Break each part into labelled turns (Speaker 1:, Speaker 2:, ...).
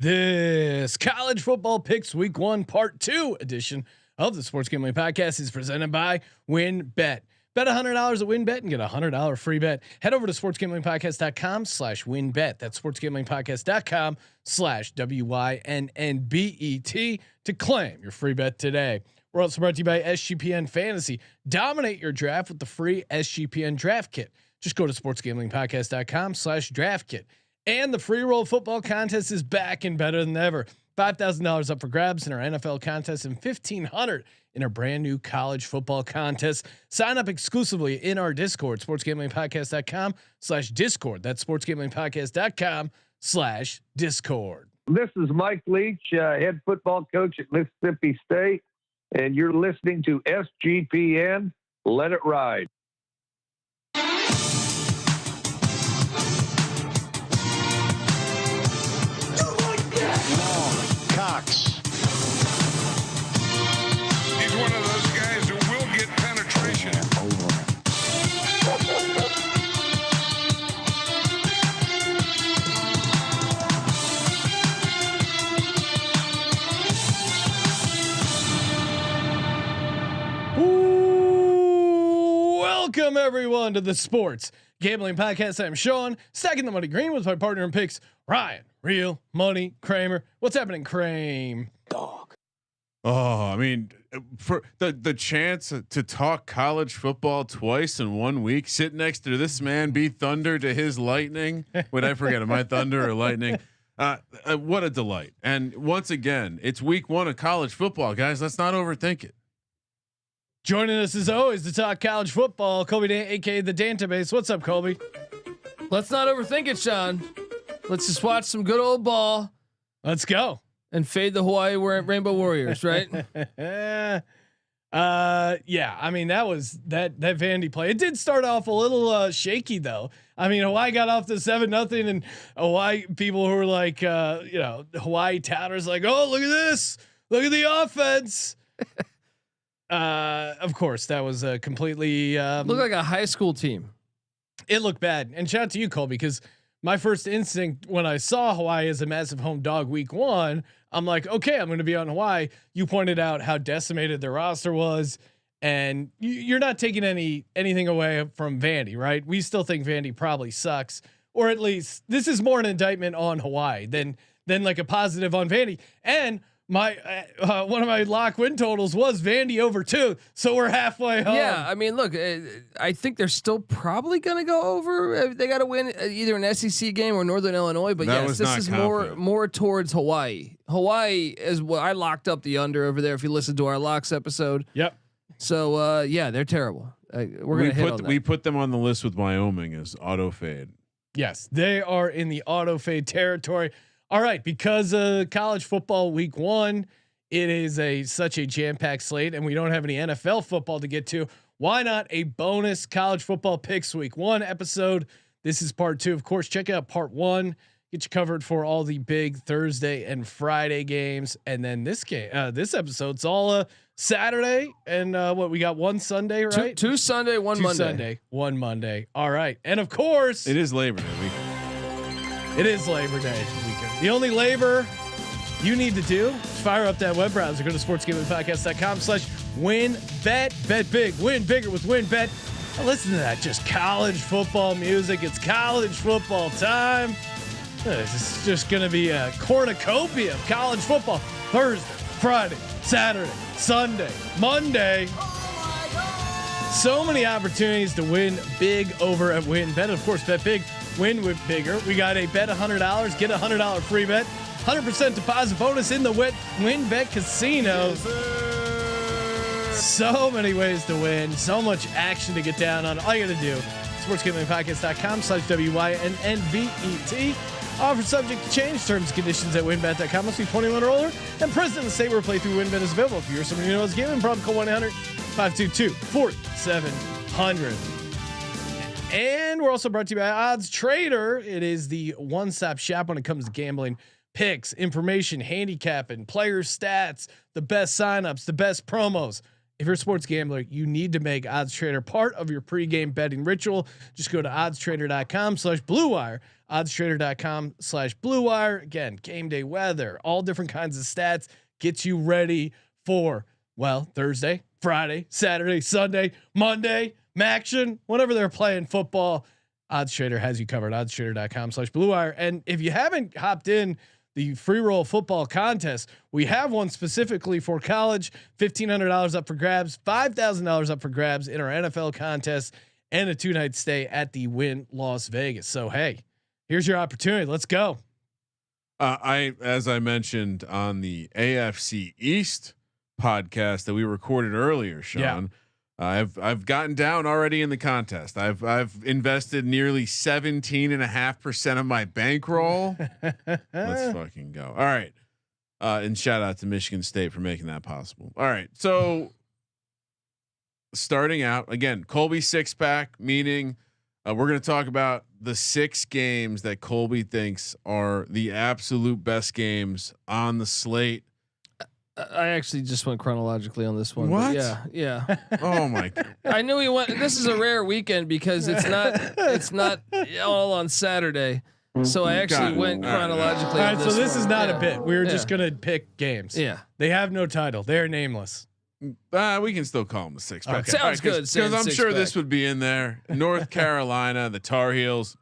Speaker 1: This college football picks week 1 part 2 edition of the Sports Gambling Podcast is presented by WinBet. Bet $100 at WinBet and get a $100 free bet. Head over to sportsgamblingpodcast.com/winbet. That's sportsgamblingpodcast.com/WYNNBET to claim your free bet today. We're also brought to you by SGPN Fantasy. Dominate your draft with the free SGPN draft kit. Just go to sportsgamblingpodcast.com/draft kit. And the Prerolls football contest is back and better than ever. $5,000 up for grabs in our NFL contest and $1,500 in our brand new college football contest. Sign up exclusively in our Discord, sportsgamblingpodcast.com/discord. That's sportsgamblingpodcast.com/discord.
Speaker 2: This is Mike Leach, head football coach at Mississippi State, and you're listening to SGPN. Let it ride.
Speaker 3: Cox.
Speaker 4: He's one of those guys who will get penetration.
Speaker 1: Ooh, welcome everyone to the Sports Gambling Podcast. I'm Sean, stacking the money green with my partner in picks, Ryan. Real money Kramer. What's happening, Kramer?
Speaker 3: Dog.
Speaker 5: Oh, I mean, for the chance to talk college football twice in 1 week, sit next to this man, be thunder to his lightning. Would I forget? Am I thunder or lightning? What a delight! And once again, it's week 1 of college football, guys. Let's not overthink it.
Speaker 1: Joining us as always to talk college football, Colby Dant, aka the Dantabase. What's up, Colby?
Speaker 6: Let's not overthink it, Sean. Let's just watch some good old ball.
Speaker 1: Let's go
Speaker 6: and fade the Hawaii Rainbow Warriors, right?
Speaker 1: Yeah. I mean that Vandy play. It did start off a little shaky though. I mean Hawaii got off to 7-0, and Hawaii people who were like, Hawaii touters like, oh look at this, look at the offense. Of course that was a completely
Speaker 6: looked like a high school team.
Speaker 1: It looked bad, and shout out to you, Colby, because my first instinct when I saw Hawaii as a massive home dog week 1, I'm like, okay, I'm going to be on Hawaii. You pointed out how decimated their roster was, and you're not taking anything away from Vandy, right? We still think Vandy probably sucks, or at least this is more an indictment on Hawaii than like a positive on Vandy. And my one of my lock win totals was Vandy over 2, so we're halfway home.
Speaker 6: Yeah, I mean, look, I think they're still probably going to go over. They got to win either an SEC game or Northern Illinois. But yes, this is more towards Hawaii. Hawaii is what I locked up the under over there. If you listen to our locks episode,
Speaker 1: yep.
Speaker 6: So yeah, they're terrible.
Speaker 5: We put them on the list with Wyoming as auto fade.
Speaker 1: Yes, they are in the auto fade territory. All right, because college football week 1, it is such a jam-packed slate, and we don't have any NFL football to get to. Why not a bonus college football picks week 1 episode? This is part 2. Of course, check out part 1. Get you covered for all the big Thursday and Friday games, and then this episode's all Saturday and what we got one Sunday, right?
Speaker 6: Two Sunday, one Monday.
Speaker 1: Sunday, one Monday. All right, and of course,
Speaker 5: it is Labor Day weekend.
Speaker 1: It is Labor Day weekend. The only labor you need to do is fire up that web browser. Go to sportsgamblingpodcast.com/winbet. Bet big, win bigger with WinBet. Now listen to that, just college football music. It's college football time. This is just going to be a cornucopia of college football. Thursday, Friday, Saturday, Sunday, Monday. So many opportunities to win big over at WinBet. Of course, bet big, win with bigger. We got a bet $100, get a $100 free bet, 100% deposit bonus in the WinBet Casino. So many ways to win, so much action to get down on. All you got to do, sportsgamblingpodcast.com/WYNNBET. Offer subject to change. Terms and conditions at winbet.com. Must be 21 or older. And present in the state where playthrough WinBet is available. If you're someone who knows gaming, problem, call 1-800-522-4700. And we're also brought to you by Odds Trader. It is the one-stop shop when it comes to gambling, picks, information, handicapping, player stats, the best signups, the best promos. If you're a sports gambler, you need to make OddsTrader part of your pregame betting ritual. Just go to oddstrader.com/Blue Wire, oddstrader.com/Blue Wire. Again, game day weather, all different kinds of stats, gets you ready for, well, Thursday, Friday, Saturday, Sunday, Monday, Maction, whenever they're playing football. OddsTrader has you covered. oddstrader.com/Blue Wire. And if you haven't hopped in the free roll football contest, we have one specifically for college. $1,500 up for grabs, $5,000 up for grabs in our NFL contest, and a 2-night stay at the Wynn Las Vegas. So hey, here's your opportunity. Let's go.
Speaker 5: As I mentioned on the AFC East podcast that we recorded earlier, Sean. I've gotten down already in the contest. I've invested nearly 17.5% of my bankroll. Let's fucking go. All right. And shout out to Michigan State for making that possible. All right. So starting out again, Colby 6-pack, meaning we're going to talk about the 6 games that Colby thinks are the absolute best games on the slate.
Speaker 6: I actually just went chronologically on this one.
Speaker 5: What?
Speaker 6: Yeah.
Speaker 5: Oh my God.
Speaker 6: I knew he went. This is a rare weekend because it's not all on Saturday. So I actually went chronologically.
Speaker 1: All right. So this is not a bit. We were just going to pick games.
Speaker 6: Yeah.
Speaker 1: They have no title. They're nameless.
Speaker 5: We can still call them a 6-pack.
Speaker 1: Okay.
Speaker 6: Sounds good.
Speaker 5: Because I'm sure this would be in there. North Carolina, the Tar Heels,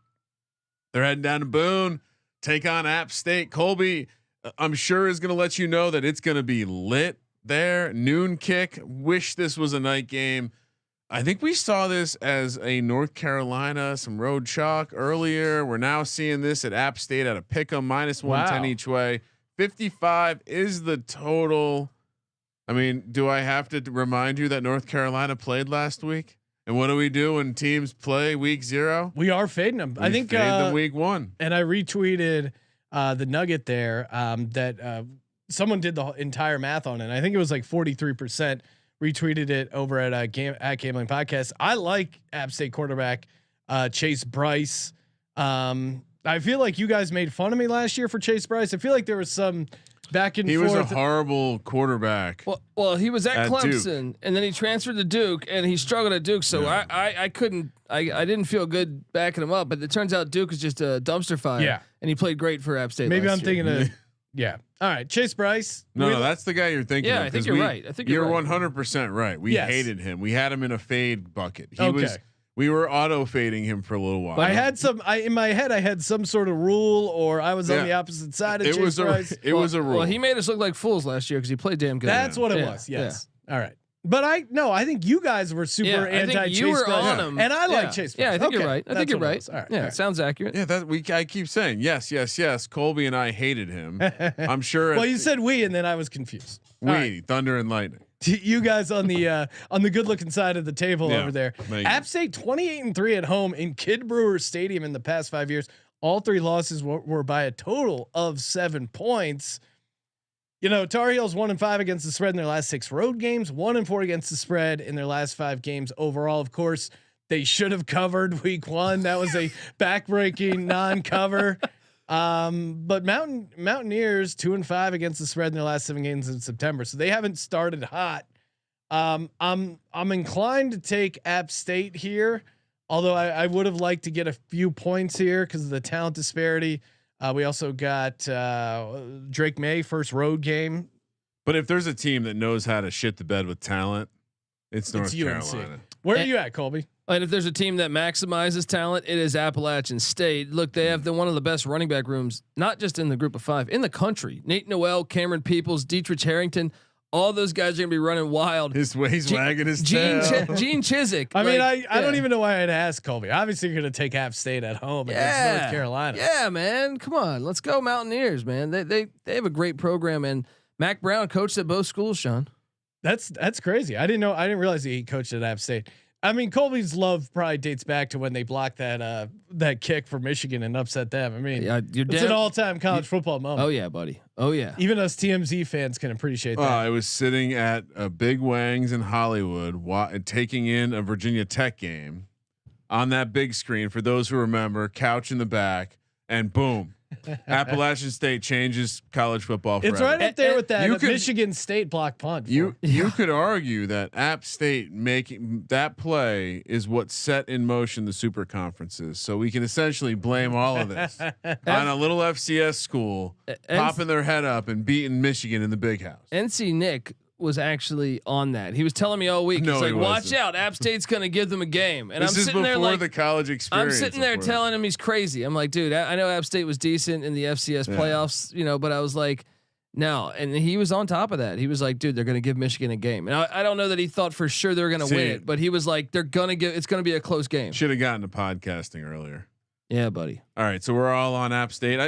Speaker 5: they're heading down to Boone, take on App State. Colby, I'm sure is going to let you know that it's going to be lit there. Noon kick. Wish this was a night game. I think we saw this as a North Carolina, some road chalk earlier. We're now seeing this at App State at a pick'em -110 each way. 55 is the total. I mean, do I have to remind you that North Carolina played last week? And what do we do when teams play week 0?
Speaker 1: We are fading them. I think
Speaker 5: fade them week 1.
Speaker 1: And I retweeted the nugget there that someone did the entire math on it. I think it was like 43%. Retweeted it over at Gambling Podcast. I like App State quarterback Chase Bryce. I feel like you guys made fun of me last year for Chase Bryce. I feel like there was some back and forth.
Speaker 5: He was a horrible quarterback.
Speaker 6: Well, he was at Clemson Duke. And then he transferred to Duke and he struggled at Duke. So I didn't feel good backing him up, but it turns out Duke is just a dumpster fire.
Speaker 1: Yeah.
Speaker 6: And he played great for App State.
Speaker 1: Maybe I'm thinking of, yeah. All right. Chase Bryce.
Speaker 5: No, that's the guy you're thinking of.
Speaker 6: I think you're right. I think
Speaker 5: you're 100% right. We hated him. We had him in a fade bucket. We were auto fading him for a little while.
Speaker 1: But I had in my head, I had some sort of rule, or I was on the opposite side of Chase Bryce.
Speaker 5: It was a rule.
Speaker 6: Well, he made us look like fools last year because he played damn good.
Speaker 1: That's what it was. Yes. Yeah. All right. But I think you guys were super anti Chase Bryce,
Speaker 6: on him.
Speaker 1: and I like Chase Bryce.
Speaker 6: Yeah, I think you're right. I think you're right.
Speaker 1: All right.
Speaker 6: Yeah, sounds accurate.
Speaker 5: Yeah, I keep saying yes. Colby and I hated him. I'm sure.
Speaker 1: Well, you said we, and then I was confused.
Speaker 5: Thunder and lightning.
Speaker 1: You guys on the good looking side of the table over there. App State 28-3 at home in Kid Brewer Stadium in the past 5 years. All 3 losses were by a total of 7 points. You know, Tar Heels 1-5 against the spread in their last 6 road games, 1-4 against the spread in their last 5 games overall. Of course, they should have covered week 1. That was a backbreaking non-cover. But Mountaineers 2-5 against the spread in their last 7 games in September. So they haven't started hot. I'm inclined to take App State here, although I would have liked to get a few points here because of the talent disparity. We also got Drake May first road game.
Speaker 5: But if there's a team that knows how to shit the bed with talent, it's North Carolina.
Speaker 1: Where are you at, Colby?
Speaker 6: And if there's a team that maximizes talent, it is Appalachian State. Look, they have one of the best running back rooms, not just in the group of 5, in the country. Nate Noel, Cameron Peoples, Dietrich Harrington, all those guys are gonna be running wild.
Speaker 5: He's wagging his tail.
Speaker 6: Gene Chizik.
Speaker 1: I mean, I don't even know why I'd ask Colby. Obviously, you're gonna take App State at home against North Carolina.
Speaker 6: Yeah, man. Come on, let's go Mountaineers, man. They have a great program, and Mac Brown coached at both schools. Sean,
Speaker 1: that's crazy. I didn't realize he coached at App State. I mean, Colby's love probably dates back to when they blocked that kick for Michigan and upset them. I mean, it's an all-time college football moment.
Speaker 6: Oh yeah, buddy. Oh yeah.
Speaker 1: Even us TMZ fans can appreciate that.
Speaker 5: I was sitting at a Big Wangs in Hollywood, taking in a Virginia Tech game on that big screen. For those who remember, couch in the back, and boom, Appalachian State changes college football forever.
Speaker 1: It's right up there with that Michigan State block punt.
Speaker 5: You could argue that App State making that play is what set in motion the super conferences. So we can essentially blame all of this on a little FCS school popping their head up and beating Michigan in the big house.
Speaker 6: NC Nick was actually on that. He was telling me all week. He's like, watch out, App State's going to give them a game. And
Speaker 5: this
Speaker 6: I'm sitting there like
Speaker 5: the college experience.
Speaker 6: I'm sitting there telling him he's crazy. I'm like, dude, I know App State was decent in the FCS playoffs, but I was like, no. And he was on top of that. He was like, dude, they're going to give Michigan a game. And I don't know that he thought for sure they're going to win it, but he was like, it's going to be a close game.
Speaker 5: Should have gotten to podcasting earlier.
Speaker 6: Yeah, buddy.
Speaker 5: All right. So we're all on App State.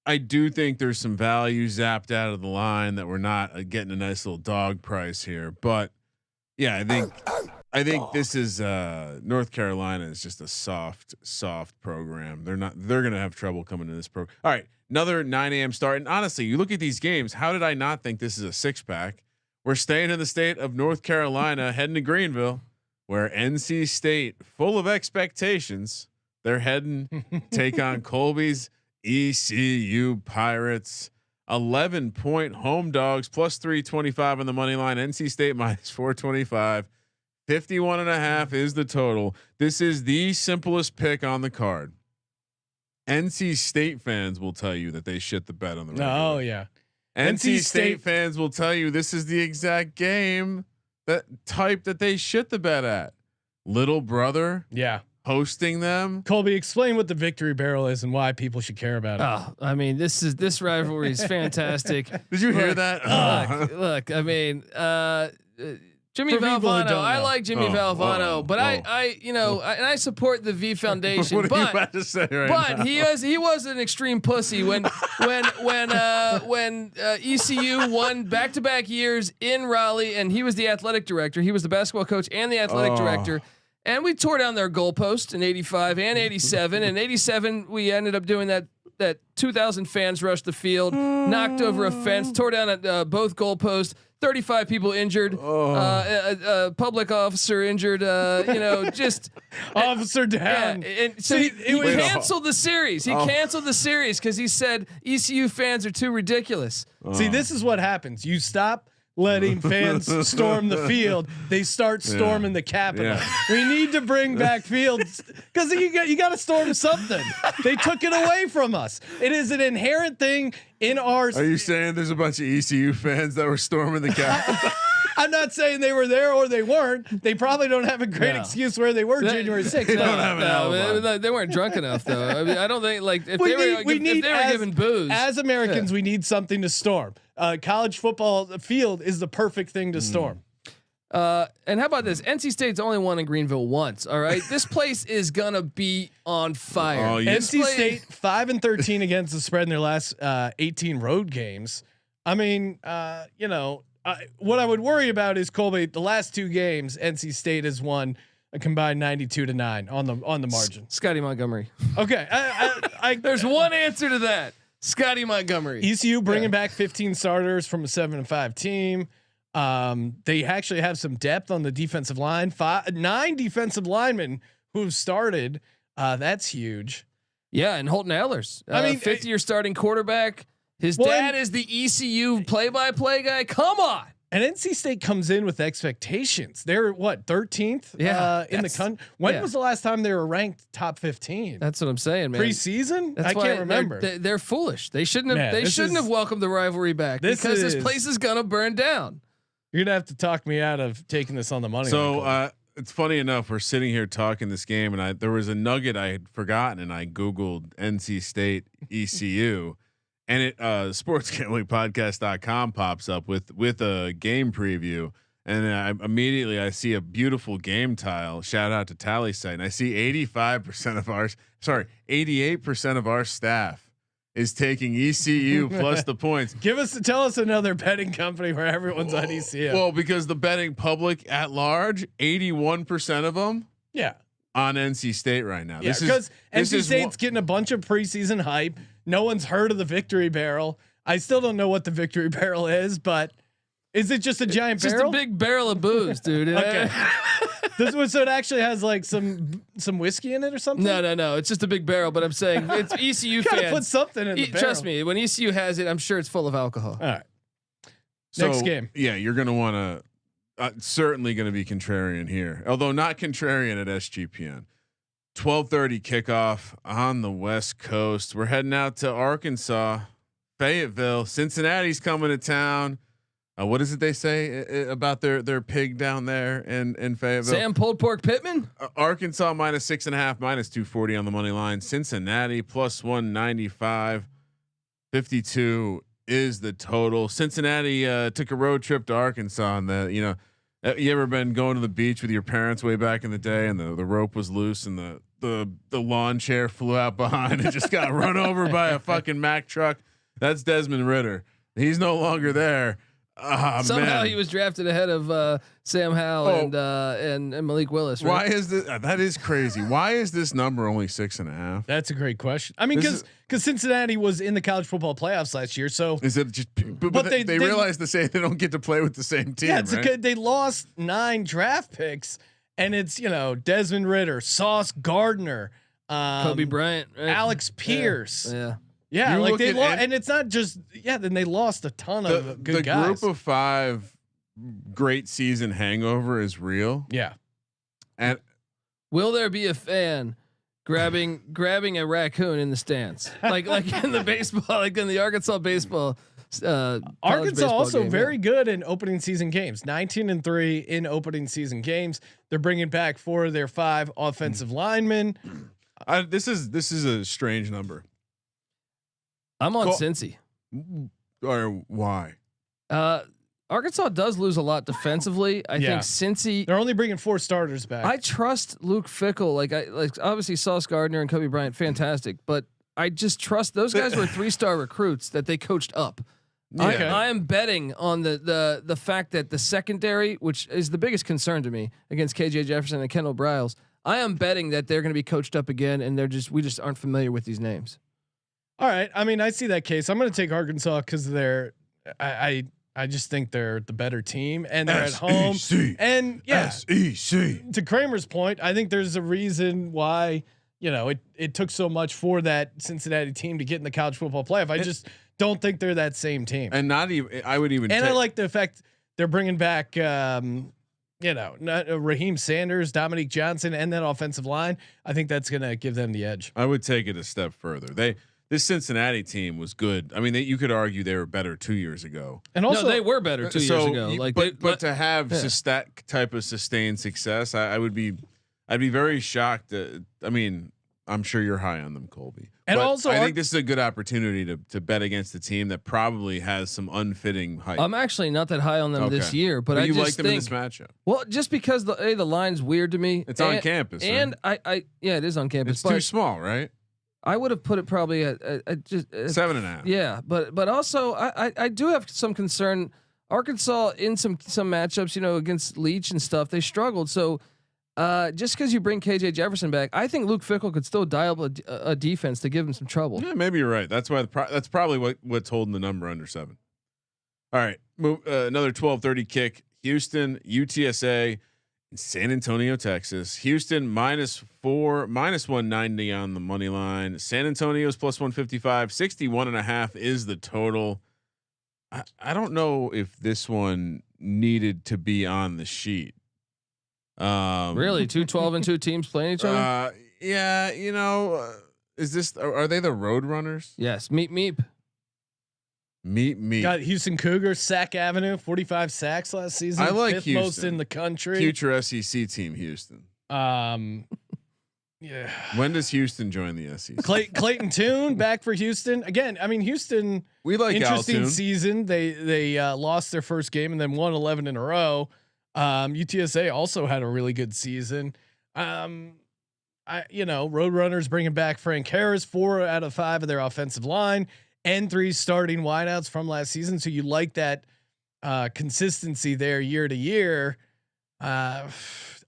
Speaker 5: I do think there's some value zapped out of the line that we're not getting a nice little dog price here, but yeah, I think this is North Carolina is just a soft program. They're going to have trouble coming to this program. All right. Another 9 a.m. start. And honestly, you look at these games. How did I not think this is a 6-pack? We're staying in the state of North Carolina, heading to Greenville, where NC State, full of expectations, they're heading take on Colby's ECU Pirates. 11-point home dogs plus 325 on the money line. NC State minus 425. 51.5 is the total. This is the simplest pick on the card. NC State fans will tell you that they shit the bed on the regular.
Speaker 1: Oh yeah.
Speaker 5: NC State fans will tell you this is the exact game that they shit the bed at. Little brother.
Speaker 1: Yeah.
Speaker 5: Hosting them.
Speaker 1: Colby, explain what the victory barrel is and why people should care about it.
Speaker 6: Oh, I mean, this rivalry is fantastic.
Speaker 5: Did you hear that?
Speaker 6: Look, I mean, Jimmy Valvano. I like Jimmy Valvano, but I support the V Foundation.
Speaker 5: What are you about to say right now?
Speaker 6: he was an extreme pussy when ECU won back-to-back years in Raleigh, and he was the athletic director. He was the basketball coach and the athletic director. And we tore down their goalpost in 85 and 87. In 87, we ended up doing that 2,000 fans rushed the field, knocked over a fence, tore down both goalposts. 35 people injured, a public officer injured, just
Speaker 1: officer down.
Speaker 6: Yeah, and so he canceled the series. He canceled the series because he said ECU fans are too ridiculous.
Speaker 1: See, this is what happens. You stop letting fans storm the field, they start storming the Capitol. Yeah. We need to bring back fields because you got to storm something. They took it away from us. It is an inherent thing in our.
Speaker 5: Are you saying there's a bunch of ECU fans that were storming the Capitol?
Speaker 1: I'm not saying they were there or they weren't. They probably don't have a great excuse where they were January 6th.
Speaker 6: They weren't drunk enough though. I mean, I don't think if they were given booze.
Speaker 1: As Americans, we need something to storm. College football field is the perfect thing to storm.
Speaker 6: And how about this? NC State's only won in Greenville once. All right, this place is gonna be on fire.
Speaker 1: NC State 5-13 against the spread in their last 18 road games. I mean, what I would worry about is Colby. The last 2 games, NC State has won a combined 92-9 on the margin.
Speaker 6: Scotty Montgomery.
Speaker 1: Okay,
Speaker 6: there's one answer to that. Scotty Montgomery.
Speaker 1: ECU bringing back 15 starters from a 7-5 team. They actually have some depth on the defensive line. 9 defensive linemen who've started. That's huge.
Speaker 6: Yeah, and Holton Ehlers. I mean, 5th-year starting quarterback. His dad is the ECU play-by-play guy. Come on.
Speaker 1: And NC State comes in with expectations. They're 13th in the country. When was the last time they were ranked top 15?
Speaker 6: That's what I'm saying, man.
Speaker 1: Preseason? I can't remember.
Speaker 6: They're foolish. They shouldn't have. They shouldn't have welcomed the rivalry back because this place is gonna burn down.
Speaker 1: You're gonna have to talk me out of taking this on the money.
Speaker 5: So it's funny enough. We're sitting here talking this game, and there was a nugget I had forgotten, and I googled NC State ECU. And it sportsgamblingpodcast.com pops up with a game preview, and I see a beautiful game tile. Shout out to Tally Site, and I see 88% of our staff is taking ECU plus the points.
Speaker 1: Tell us another betting company where everyone's on ECU.
Speaker 5: Well, because the betting public at large, 81% of them, on NC State right now.
Speaker 1: Yeah, because NC State's getting a bunch of preseason hype. No one's heard of the victory barrel. I still don't know what the victory barrel is, but is it just a giant barrel?
Speaker 6: Just a big barrel of booze, dude.
Speaker 1: Okay. So it actually has like some whiskey in it or something?
Speaker 6: No. It's just a big barrel. But I'm saying it's ECU fans.
Speaker 1: Put something in the barrel.
Speaker 6: Trust me, when ECU has it, I'm sure it's full of alcohol.
Speaker 1: All right.
Speaker 5: So,
Speaker 1: next game.
Speaker 5: Yeah, you're gonna want to. Certainly going to be contrarian here, although not contrarian at SGPN. 12:30 kickoff on the West Coast. We're heading out to Arkansas, Fayetteville. Cincinnati's coming to town. What is it they say about their pig down there in Fayetteville?
Speaker 6: Sam pulled pork Pittman.
Speaker 5: Arkansas -6.5, -240 on the money line. Cincinnati +195. 52 is the total. Cincinnati took a road trip to Arkansas, and you ever been going to the beach with your parents way back in the day, and the rope was loose, and the lawn chair flew out behind and just got run over by a fucking Mack truck? That's Desmond Ritter. He's no longer there.
Speaker 6: Somehow he was drafted ahead of Sam Howell and Malik Willis. Right?
Speaker 5: Why is this? That is crazy. Why is this number only 6.5?
Speaker 1: That's a great question. I mean, because Cincinnati was in the college football playoffs last year, so
Speaker 5: is it just? But they realize they don't get to play with the same team. Yeah, right?
Speaker 1: They lost 9 draft picks, and it's Desmond Ritter, Sauce Gardner,
Speaker 6: Kobe Bryant, right?
Speaker 1: Alex Pierce.
Speaker 6: Yeah,
Speaker 1: like they lost, and it's not just then they lost a ton of good guys.
Speaker 5: The group of 5 great season hangover is real.
Speaker 1: Yeah,
Speaker 6: and will there be a fan grabbing a raccoon in the stands, like in the baseball, like in the Arkansas baseball?
Speaker 1: Arkansas also
Speaker 6: game,
Speaker 1: very good in opening season games. 19-3 in opening season games. They're bringing back 4 of their 5 offensive linemen.
Speaker 5: This is a strange number.
Speaker 6: I'm on Cincy.
Speaker 5: Or why?
Speaker 6: Arkansas does lose a lot defensively. I think Cincy.
Speaker 1: They're only bringing 4 starters back.
Speaker 6: I trust Luke Fickell. Like obviously Sauce Gardner and Kobe Bryant, fantastic. But I just trust those guys were 3-star recruits that they coached up. Yeah. I am betting on the fact that the secondary, which is the biggest concern to me against KJ Jefferson and Kendall Briles, I am betting that they're going to be coached up again, and we just aren't familiar with these names.
Speaker 1: All right. I mean, I see that case. I'm going to take Arkansas because I just think they're the better team and they're at home. And SEC. To Kramer's point, I think there's a reason why, it took so much for that Cincinnati team to get in the college football playoff. I just don't think they're that same team.
Speaker 5: And not even, I would even,
Speaker 1: I like the fact they're bringing back, Raheem Sanders, Dominique Johnson, and that offensive line. I think that's going to give them the edge.
Speaker 5: I would take it a step further. This Cincinnati team was good. I mean, you could argue they were better 2 years ago,
Speaker 6: and also they were better 2 years ago.
Speaker 5: But to have that type of sustained success, I'd be very shocked. I mean, I'm sure you're high on them, Colby.
Speaker 1: And
Speaker 5: but
Speaker 1: also,
Speaker 5: I think this is a good opportunity to bet against a team that probably has some unfitting hype.
Speaker 6: I'm actually not that high on them this year, but I
Speaker 5: you
Speaker 6: just
Speaker 5: like them in this matchup.
Speaker 6: Well, just because the line's weird to me.
Speaker 5: It's on campus,
Speaker 6: and
Speaker 5: right?
Speaker 6: it is on campus.
Speaker 5: It's too small, right?
Speaker 6: I would have put it probably at just
Speaker 5: 7.5.
Speaker 6: Yeah, but also I do have some concern. Arkansas in some matchups, against Leach and stuff, they struggled. So just because you bring KJ Jefferson back, I think Luke Fickell could still dial up a defense to give him some trouble.
Speaker 5: Yeah, maybe you're right. That's why that's probably what's holding the number under 7. All right, another 12:30 kick. Houston, UTSA. San Antonio, Texas. Houston -4, -190 on the money line. San Antonio's +155. 61.5 is the total. I don't know if this one needed to be on the sheet.
Speaker 6: Really, 2 12-2 teams playing each other.
Speaker 5: Yeah, is this? Are they the Road Runners?
Speaker 6: Yes, meep.
Speaker 1: Got Houston Cougars, Sack Avenue, 45 sacks last season.
Speaker 5: I like
Speaker 1: 5th
Speaker 5: Houston.
Speaker 1: most in the country.
Speaker 5: Future SEC team, Houston.
Speaker 1: Yeah.
Speaker 5: When does Houston join the SEC?
Speaker 1: Clayton Tune back for Houston again. I mean, Houston.
Speaker 5: We like
Speaker 1: interesting
Speaker 5: Al
Speaker 1: season. They lost their first game and then won 11 in a row. UTSA also had a really good season. Roadrunners bringing back Frank Harris, 4 out of 5 of their offensive line. And 3 starting wideouts from last season. So you like that consistency there year to year. I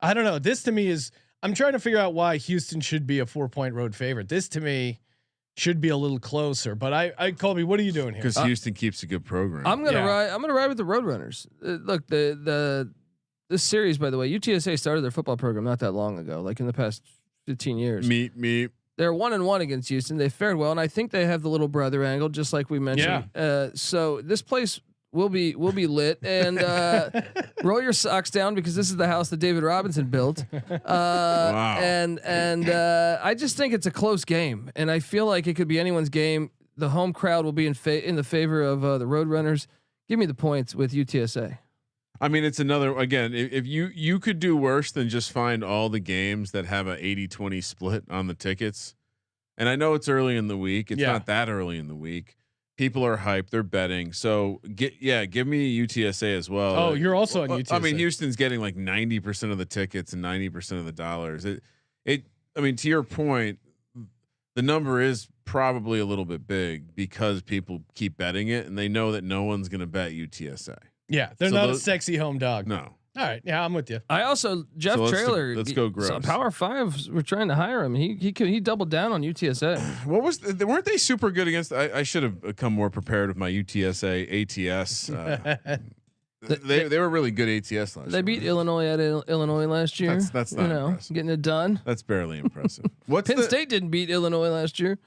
Speaker 1: don't know. This to me I'm trying to figure out why Houston should be a 4-point road favorite. This to me should be a little closer, but I Colby, what are you doing here?
Speaker 5: Because Houston keeps a good program.
Speaker 6: I'm gonna ride with the Roadrunners. Look, the this series, by the way, UTSA started their football program not that long ago, like in the past 15 years.
Speaker 5: Meet.
Speaker 6: They're 1-1 against Houston. They fared well, and I think they have the little brother angle, just like we mentioned.
Speaker 1: Yeah.
Speaker 6: So this place will be lit, and roll your socks down because this is the house that David Robinson built.
Speaker 5: Wow.
Speaker 6: And I just think it's a close game, and I feel like it could be anyone's game. The home crowd will be in the favor of the Roadrunners. Give me the points with UTSA.
Speaker 5: I mean, it's another, again, if you could do worse than just find all the games that have a 80-20 split on the tickets. And I know it's early in the week. It's not that early in the week. People are hyped. They're betting. So give me UTSA as well.
Speaker 1: Oh, you're also on UTSA.
Speaker 5: I mean, Houston's getting like 90% of the tickets and 90% of the dollars. I mean, to your point, the number is probably a little bit big because people keep betting it and they know that no one's going to bet UTSA.
Speaker 1: Yeah, they're not a sexy home dog.
Speaker 5: No.
Speaker 1: All right. Yeah, I'm with you.
Speaker 6: I also Jeff Traylor.
Speaker 5: Let's go gross.
Speaker 6: So Power Five. We're trying to hire him. He doubled down on UTSA.
Speaker 5: What was weren't they super good against? I should have come more prepared with my UTSA ATS. They were really good ATS last year.
Speaker 6: They beat Illinois at Illinois last year.
Speaker 5: That's not impressive.
Speaker 6: Getting it done.
Speaker 5: That's barely impressive.
Speaker 6: Penn State didn't beat Illinois last year.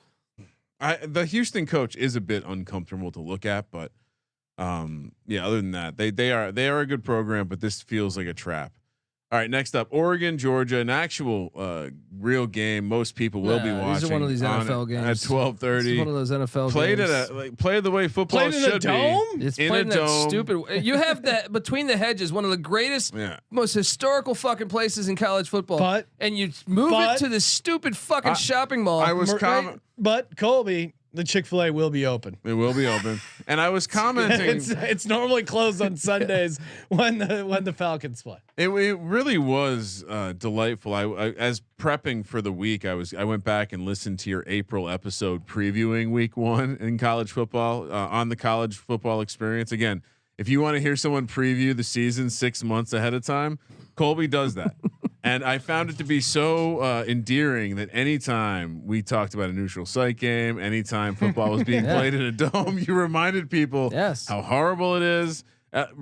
Speaker 5: The Houston coach is a bit uncomfortable to look at, but other than that, they are a good program, but this feels like a trap. All right, next up, Oregon, Georgia, an actual real game. Most people will be watching.
Speaker 6: These are one of these NFL games
Speaker 5: at 12:30.
Speaker 6: One of those NFL
Speaker 5: played
Speaker 6: games.
Speaker 5: Played the way football
Speaker 1: played
Speaker 5: should
Speaker 1: in a dome?
Speaker 6: It's
Speaker 5: in
Speaker 6: played
Speaker 5: a
Speaker 6: in that
Speaker 5: dome.
Speaker 6: stupid. You have that between the hedges, one of the greatest, most historical fucking places in college football. And you move it to this stupid fucking shopping mall.
Speaker 5: I was
Speaker 1: but Colby, the Chick-fil-A will be open.
Speaker 5: It will be open, and I was commenting.
Speaker 1: it's normally closed on Sundays when the Falcons play.
Speaker 5: It really was delightful. I as prepping for the week, I went back and listened to your April episode previewing Week 1 in college football on the College Football Experience. Again, if you want to hear someone preview the season 6 months ahead of time, Colby does that. And I found it to be so endearing that anytime we talked about a neutral site game, anytime football was being played in a dome, you reminded people how horrible it is.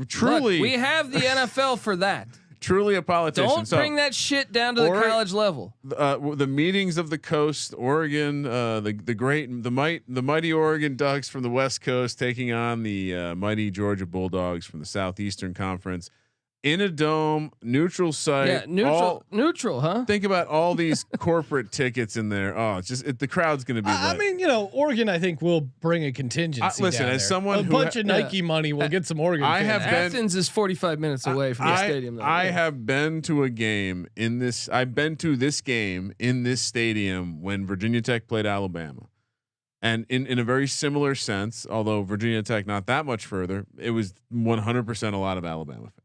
Speaker 5: Truly,
Speaker 6: look, we have the NFL for that.
Speaker 5: Truly a politician.
Speaker 6: Don't bring that shit down to the college level.
Speaker 5: The meetings of the coast, Oregon, the mighty Oregon Ducks from the West Coast taking on the mighty Georgia Bulldogs from the Southeastern Conference. In a dome, neutral site.
Speaker 6: Yeah, neutral, huh?
Speaker 5: Think about all these corporate tickets in there. Oh, it's just the crowd's going to be.
Speaker 1: I mean, Oregon, I think will bring a contingency.
Speaker 5: Listen,
Speaker 1: down
Speaker 5: as
Speaker 1: there.
Speaker 5: soone
Speaker 1: a bunch of Nike money will get some Oregon.
Speaker 6: Athens is 45 minutes away from the stadium. Though.
Speaker 5: I have been to a game in this. I've been to this game in this stadium when Virginia Tech played Alabama, and in a very similar sense, although Virginia Tech not that much further, it was 100% a lot of Alabama fans.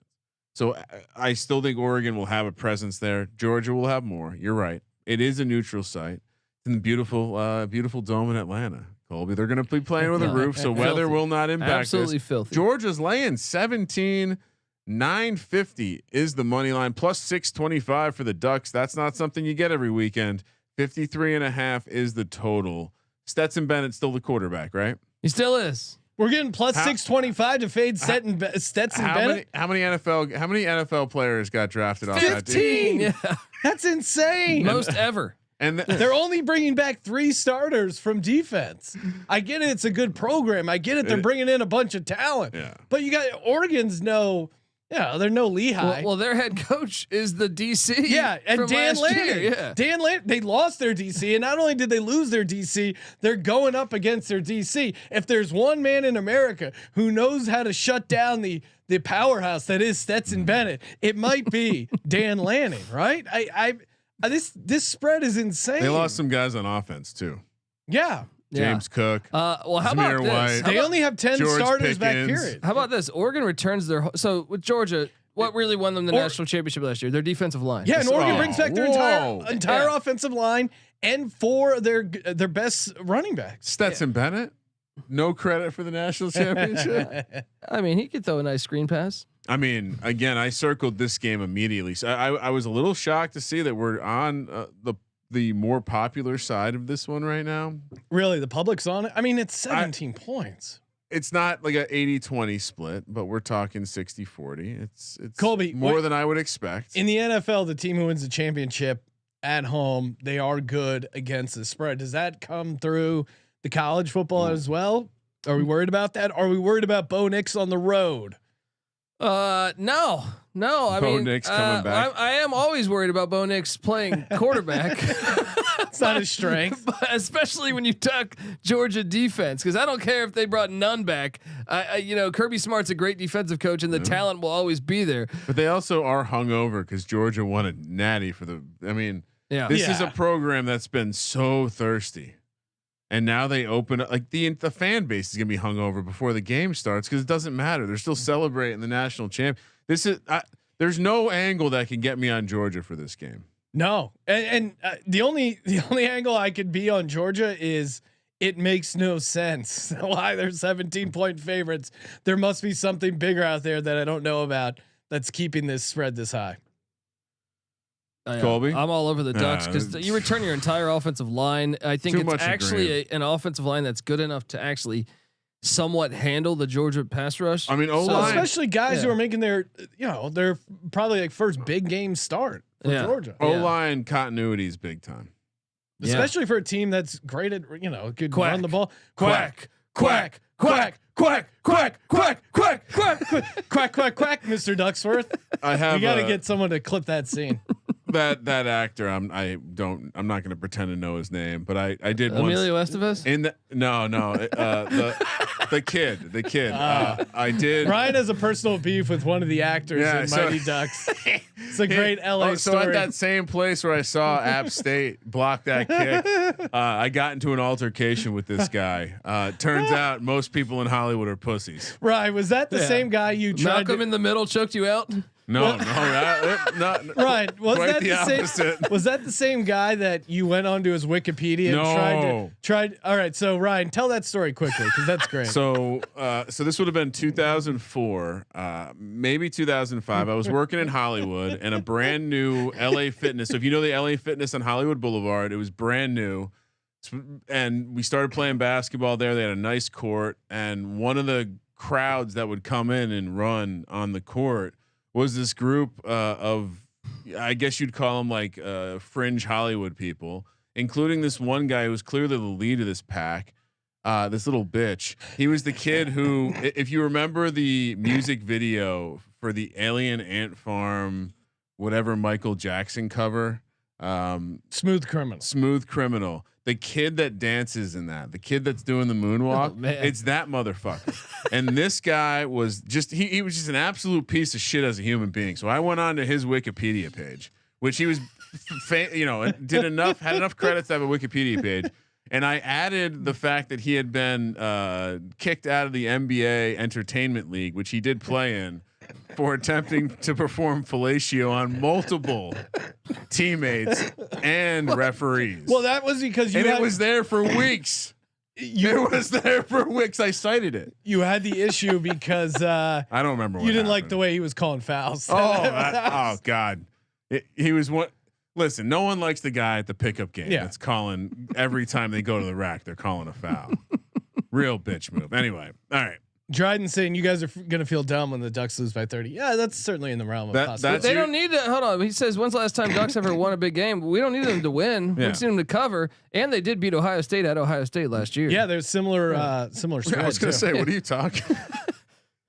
Speaker 5: So I still think Oregon will have a presence there. Georgia will have more. You're right. It is a neutral site. It's in the beautiful dome in Atlanta. Colby, they're going to be playing with a roof, so weather will not impact
Speaker 6: Absolutely filthy.
Speaker 5: Georgia's laying 17, 950 is the money line, plus 625 for the Ducks. That's not something you get every weekend. 53.5 is the total. Stetson Bennett's still the quarterback, right?
Speaker 6: He still is.
Speaker 1: We're getting plus 625 to fade Stetson Bennett.
Speaker 5: How many NFL players got drafted off
Speaker 1: 15.
Speaker 5: that team?
Speaker 6: Yeah,
Speaker 1: that's insane.
Speaker 6: Most ever.
Speaker 5: And
Speaker 1: they're only bringing back 3 starters from defense. I get it; it's a good program. I get it; they're bringing in a bunch of talent.
Speaker 5: Yeah.
Speaker 1: But you got Oregon's they're no Lehigh.
Speaker 6: Well, their head coach is the DC.
Speaker 1: Yeah, and Dan Lanning.
Speaker 6: Yeah.
Speaker 1: Dan Lanning. They lost their DC, and not only did they lose their DC, they're going up against their DC. If there's one man in America who knows how to shut down the powerhouse that is Stetson Bennett, it might be Dan Lanning, right? This spread is insane.
Speaker 5: They lost some guys on offense too.
Speaker 1: Yeah.
Speaker 5: James Cook.
Speaker 6: Well, how about this?
Speaker 5: White,
Speaker 1: they only have 10
Speaker 5: George
Speaker 1: starters
Speaker 5: Pickens.
Speaker 1: back period.
Speaker 6: How about this? Oregon returns their so with Georgia. What really won them the national championship last year? Their defensive line.
Speaker 1: Yeah, and Oregon brings back their entire offensive line and 4 their best running backs.
Speaker 5: Stetson Bennett. No credit for the national championship.
Speaker 6: I mean, he could throw a nice screen pass.
Speaker 5: I mean, again, I circled this game immediately. So I was a little shocked to see that we're on the more popular side of this one right now.
Speaker 1: Really, the public's on it. I mean, it's 17 points.
Speaker 5: it's not like a 80-20 split, but we're talking 60-40. It's
Speaker 1: Colby,
Speaker 5: more than I would expect.
Speaker 1: In the NFL, the team who wins the championship at home, they are good against the spread. Does that come through the college football as well? Are we worried about that? Are we worried about Bo Nix on the road?
Speaker 6: No. I
Speaker 5: Bo
Speaker 6: mean,
Speaker 5: Nix coming back.
Speaker 6: I am always worried about Bo Nix playing quarterback.
Speaker 1: It's not his strength,
Speaker 6: but especially when you talk Georgia defense, because I don't care if they brought none back. Kirby Smart's a great defensive coach, and the talent will always be there.
Speaker 5: But they also are hungover because Georgia won a natty for the. I mean, this is a program that's been so thirsty, and now they open up. Like the fan base is gonna be hungover before the game starts because it doesn't matter. They're still celebrating the national champ. This is there's no angle that can get me on Georgia for this game.
Speaker 1: No, and the only angle I could be on Georgia is it makes no sense why they're 17-point favorites. There must be something bigger out there that I don't know about that's keeping this spread this high.
Speaker 5: Colby,
Speaker 6: I'm all over the Ducks because you return your entire offensive line. I think it's actually an offensive line that's good enough to actually somewhat handle the Georgia pass rush.
Speaker 5: I mean,
Speaker 1: especially guys who are making their probably like first big game start for Georgia.
Speaker 5: O-line continuity is big time,
Speaker 1: especially for a team that's great at could run the ball.
Speaker 5: Quack.
Speaker 1: Quack, Mr. Ducksworth. You got to get someone to clip that scene.
Speaker 5: that actor, I'm not going to pretend to know his name, but I did
Speaker 6: Emilio Estevez
Speaker 5: in the the kid. I did.
Speaker 1: Ryan has a personal beef with one of the actors in Mighty Ducks. It's a great LA story.
Speaker 5: So at that same place where I saw App State block that kick, I got into an altercation with this guy. Turns out most people in Hollywood are pussies.
Speaker 1: Right? Was that the same guy you tried?
Speaker 6: Malcolm in the middle choked you out?
Speaker 5: No, not
Speaker 1: right. Was that the same? Was that the same guy that you went onto his Wikipedia and tried? All right. So Ryan, tell that story quickly because that's great.
Speaker 5: So this would have been 2004, maybe 2005. I was working in Hollywood and a brand new LA Fitness. So if you know the LA Fitness on Hollywood Boulevard, it was brand new. And we started playing basketball there. They had a nice court, and one of the crowds that would come in and run on the court was this group of, I guess you'd call them like fringe Hollywood people, including this one guy who was clearly the lead of this pack. This little bitch. He was the kid who, if you remember the music video for the Alien Ant Farm, whatever Michael Jackson cover,
Speaker 1: Smooth Criminal. The kid that dances in that, the kid that's doing the moonwalk, it's that motherfucker. And this guy was just, he was just an absolute piece of shit as a human being. So I went on to his Wikipedia page, which he was, had enough credits to have a Wikipedia page. And I added the fact that he had been kicked out of the NBA Entertainment League, which he did play in, for attempting to perform fellatio on multiple teammates and referees. Well, that was because
Speaker 5: it was there for weeks. It was there for weeks. I cited it.
Speaker 1: You had the issue because I
Speaker 5: don't remember.
Speaker 1: You didn't like the way he was calling fouls.
Speaker 5: Oh God, he was what? Listen, no one likes the guy at the pickup game that's calling every time they go to the rack. They're calling a foul. Real bitch move. Anyway, all right.
Speaker 1: Dryden saying you guys are going to feel dumb when the Ducks lose by 30. Yeah, that's certainly in the realm of possibility.
Speaker 6: They don't need to. Hold on. He says, when's the last time Ducks ever won a big game? We don't need them to win. We just need them to cover. And they did beat Ohio State at Ohio State last year.
Speaker 1: Yeah, there's similar spreads.
Speaker 5: I was going to say, what are you talking?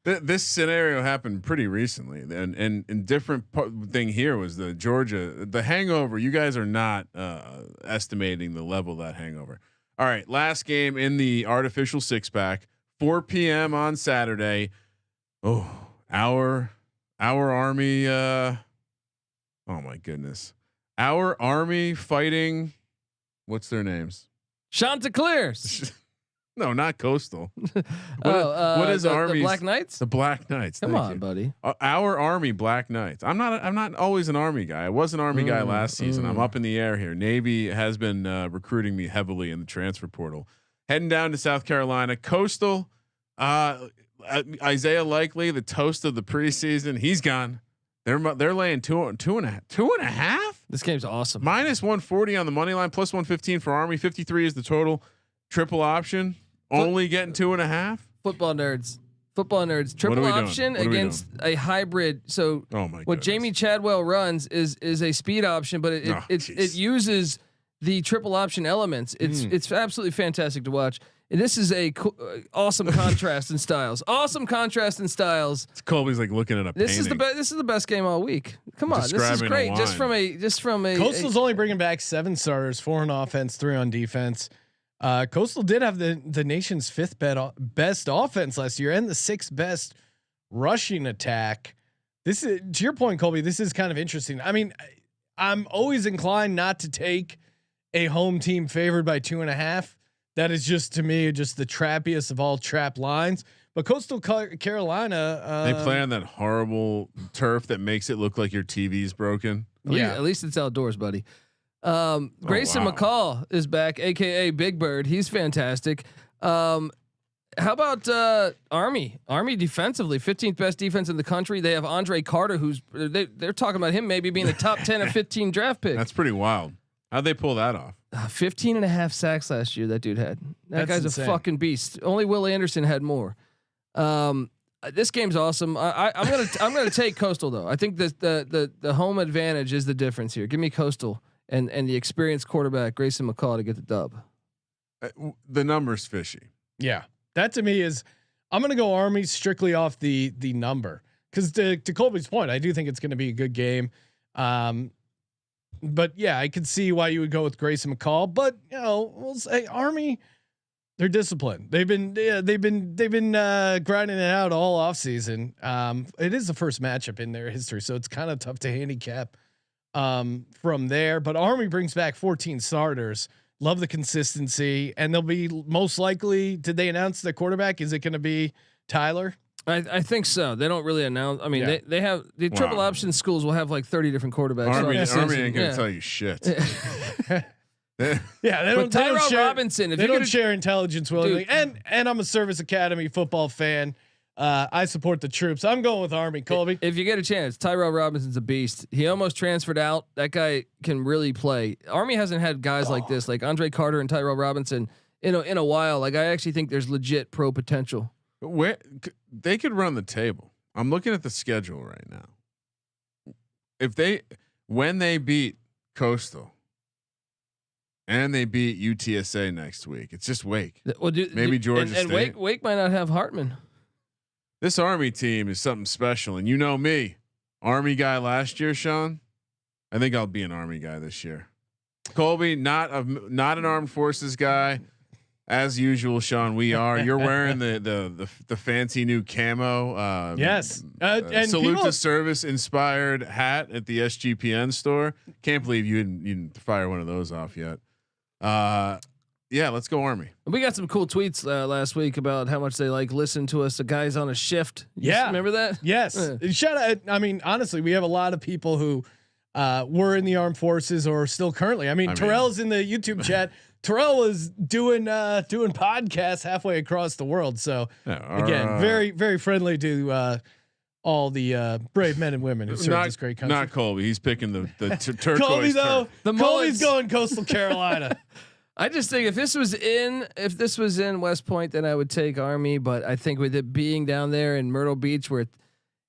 Speaker 5: This scenario happened pretty recently, and different thing here was the hangover. You guys are not estimating the level of that hangover. All right, last game in the artificial 6-pack. 4 p.m. on Saturday. Oh, our Army. Oh my goodness, our Army fighting. What's their names?
Speaker 6: Chanticleers.
Speaker 5: No, not Coastal. What is Army?
Speaker 6: The Black Knights.
Speaker 5: The Black Knights.
Speaker 6: Come on, buddy.
Speaker 5: Our Army Black Knights. I'm not always an Army guy. I was an Army guy last season. I'm up in the air here. Navy has been recruiting me heavily in the transfer portal. Heading down to South Carolina. Coastal, Isaiah Likely, the toast of the preseason. He's gone. They're laying two and a half.
Speaker 6: This game's awesome.
Speaker 5: -140 on the money line, +115 for Army. 53 is the total. Triple option. Only getting 2.5.
Speaker 6: Football nerds. Triple option against a hybrid. So what Jamie Chadwell runs is a speed option, but it uses the triple option elements. It's absolutely fantastic to watch. And this is a awesome contrast in styles. It's
Speaker 5: Colby's like looking at a painting.
Speaker 6: This is the best game all week. Come on, this is great. Just from a
Speaker 1: Coastal's only bringing back 7 starters, 4 on offense, 3 on defense. Coastal did have the nation's 5th best offense last year and the 6th best rushing attack. This is, to your point, Colby, this is kind of interesting. I mean, I'm always inclined not to take a home team favored by 2.5. That is just, to me, just the trappiest of all trap lines. But Coastal Carolina,
Speaker 5: they play on that horrible turf that makes it look like your TV's broken.
Speaker 6: At least it's outdoors, buddy. Grayson McCall is back, aka Big Bird. He's fantastic. How about Army? Army defensively, 15th best defense in the country. They have Andre Carter, who's they're talking about him maybe being a top 10 or 15 draft pick.
Speaker 5: That's pretty wild. How'd they pull that off?
Speaker 6: 15.5 sacks last year. That dude had. That guy's insane. A fucking beast. Only Will Anderson had more. This game's awesome. I'm gonna take Coastal though. I think the home advantage is the difference here. Give me Coastal and the experienced quarterback Grayson McCall to get the dub.
Speaker 5: The number's fishy.
Speaker 1: Yeah, that to me is. I'm gonna go Army strictly off the number because to Colby's point, I do think it's gonna be a good game. But yeah, I could see why you would go with Grayson McCall. But we'll say Army. They're disciplined. They've been grinding it out all off season. It is the first matchup in their history, so it's kind of tough to handicap from there. But Army brings back 14 starters. Love the consistency, and they'll be most likely. Did they announce the quarterback? Is it going to be Tyler?
Speaker 6: I think so. They don't really announce. I mean, they have the triple option schools will have like 30 different quarterbacks.
Speaker 5: Army ain't going to tell you shit.
Speaker 1: They don't.
Speaker 6: Tyrell Robinson,
Speaker 1: if they don't share intelligence willingly, and I'm a Service Academy football fan. I support the troops. I'm going with Army. Colby,
Speaker 6: if you get a chance, Tyrell Robinson's a beast. He almost transferred out. That guy can really play. Army hasn't had guys like this, like Andre Carter and Tyrell Robinson, in a while. Like I actually think there's legit pro potential.
Speaker 5: Where they could run the table. I'm looking at the schedule right now. When they beat Coastal. And they beat UTSA next week. It's just Wake.
Speaker 6: Well,
Speaker 5: maybe Georgia State.
Speaker 6: And Wake might not have Hartman.
Speaker 5: This Army team is something special, and you know me, Army guy last year, Sean. I think I'll be an Army guy this year. Colby, not an armed forces guy, as usual. Sean, we are. You're wearing the fancy new camo.
Speaker 1: Yes,
Speaker 5: and salute to service inspired hat at the SGPN store. Can't believe you didn't fire one of those off yet. Let's go Army.
Speaker 6: We got some cool tweets last week about how much they listen to us. The guys on a shift. Remember that?
Speaker 1: Yes. Shout out. I mean, honestly, we have a lot of people who were in the armed forces or still currently. I mean, Terrell's in the YouTube chat. Terrell was doing podcasts halfway across the world. So again, very, very friendly to all the brave men and women who serve this great country.
Speaker 5: Not Colby. He's picking the turquoise.
Speaker 1: Colby though. Colby's going Coastal Carolina.
Speaker 6: I just think if this was in West Point, then I would take Army. But I think with it being down there in Myrtle Beach, where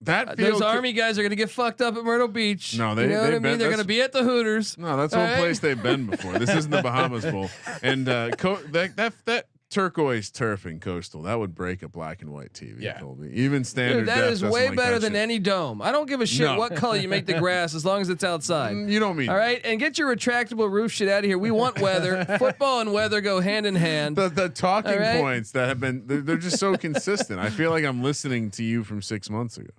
Speaker 6: those Army guys are going to get fucked up at Myrtle Beach.
Speaker 5: No,
Speaker 6: you know what I mean. They're going to be at the Hooters.
Speaker 5: No, that's one place they've been before. This isn't the Bahamas Bowl. And that turquoise turf in Coastal, that would break a black and white TV.
Speaker 1: Yeah,
Speaker 5: Colby. Even standard.
Speaker 6: Dude, that is way better than any dome. I don't give a shit what color you make the grass as long as it's outside.
Speaker 5: You don't mean.
Speaker 6: All right, and get your retractable roof shit out of here. We want weather. Football and weather go hand in hand.
Speaker 5: The talking points that have been they're just so consistent. I feel like I'm listening to you from 6 months ago.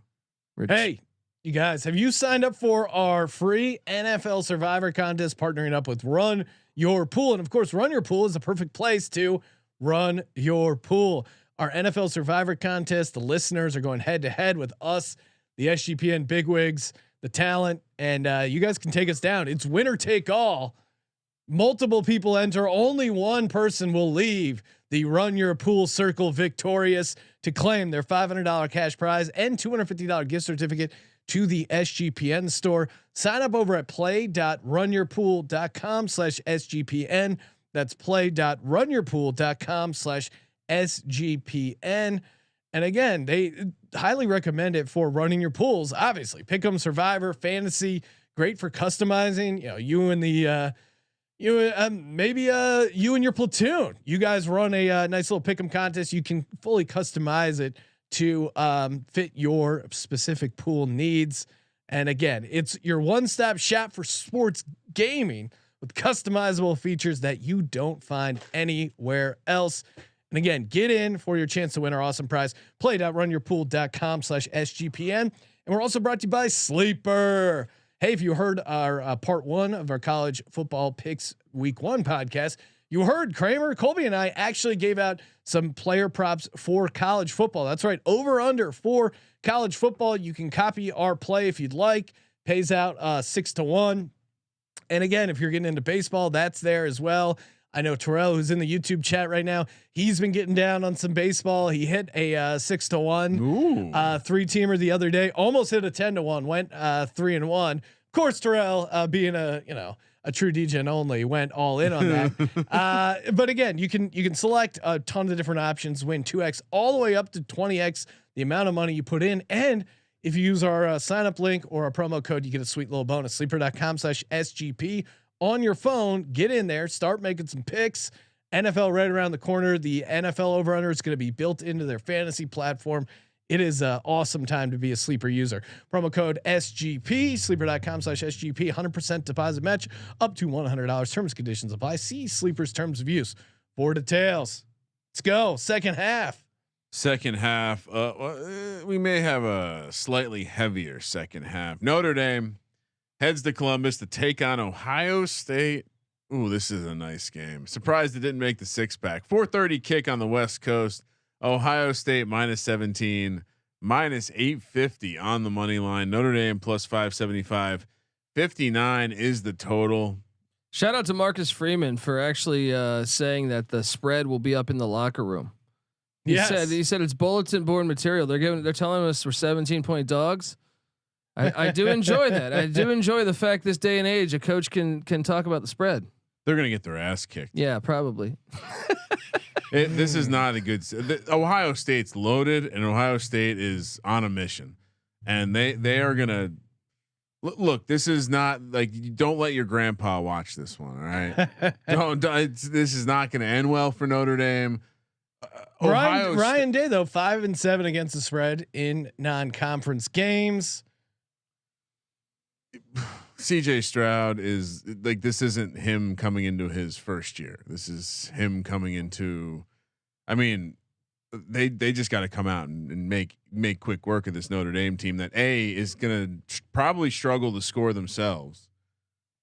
Speaker 1: Hey, you guys, have you signed up for our free NFL Survivor contest partnering up with Run Your Pool? And of course, Run Your Pool is the perfect place to run your pool. Our NFL Survivor contest, the listeners are going head to head with us, the SGPN bigwigs, the talent, and you guys can take us down. It's winner take all. Multiple people enter. Only one person will leave the Run Your Pool circle victorious to claim their $500 cash prize and $250 gift certificate to the SGPN store. Sign up over at play.runyourpool.com/SGPN. That's play.runyourpool.com/SGPN. SGPN. And again, they highly recommend it for running your pools. Obviously, Pick'em, Survivor, Fantasy, great for customizing. You know, you and the maybe you and your platoon. You guys run a nice little Pick'em contest. You can fully customize it to fit your specific pool needs. And again, it's your one-stop shop for sports gaming with customizable features that you don't find anywhere else. And again, get in for your chance to win our awesome prize. Play.runyourpool.com/SGPN. And we're also brought to you by Sleeper. Hey, if you heard our part 1 of our college football picks week 1 podcast, you heard Kramer, Colby, and I actually gave out some player props for college football. That's right. Over under for college football. You can copy our play if you'd like. Pays out 6-1. And again, if you're getting into baseball, that's there as well. I know Terrell, who's in the YouTube chat right now, he's been getting down on some baseball. He hit a 6-1 3-teamer the other day, almost hit a 10-1, went 3-1. Of course, Terrell, being a true DJ only, went all in on that. But again, you can select a ton of different options, win 2x all the way up to 20x the amount of money you put in. And if you use our sign up link or our promo code, you get a sweet little bonus. Sleeper.com/SGP. On your phone, get in there, start making some picks. NFL right around the corner. The NFL over under is going to be built into their fantasy platform. It is an awesome time to be a Sleeper user. Promo code SGP, sleeper.com/SGP, 100% deposit match up to $100. Terms and conditions apply. See Sleeper's terms of use for details. Let's go. Second half.
Speaker 5: We may have a slightly heavier second half. Notre Dame heads to Columbus to take on Ohio State. Ooh, this is a nice game. Surprised it didn't make the 6-pack. 4:30 kick on the West Coast. Ohio State -17, -850 on the money line. Notre Dame +575. 59 is the total.
Speaker 6: Shout out to Marcus Freeman for actually saying that the spread will be up in the locker room. He said it's bulletin board material. They're telling us we're 17-point dogs. I do enjoy that. I do enjoy the fact this day and age a coach can talk about the spread.
Speaker 5: They're gonna get their ass kicked.
Speaker 6: Yeah, probably.
Speaker 5: This is not a good. Ohio State's loaded, and Ohio State is on a mission, and they are gonna look. This is not like, don't let your grandpa watch this one. All right, this is not gonna end well for Notre Dame.
Speaker 1: Ryan Day though 5-7 against the spread in non-conference games.
Speaker 5: CJ Stroud is like, this isn't him coming into his first year. This is him coming into, I mean, they just got to come out and make quick work of this Notre Dame team that is going to probably struggle to score themselves.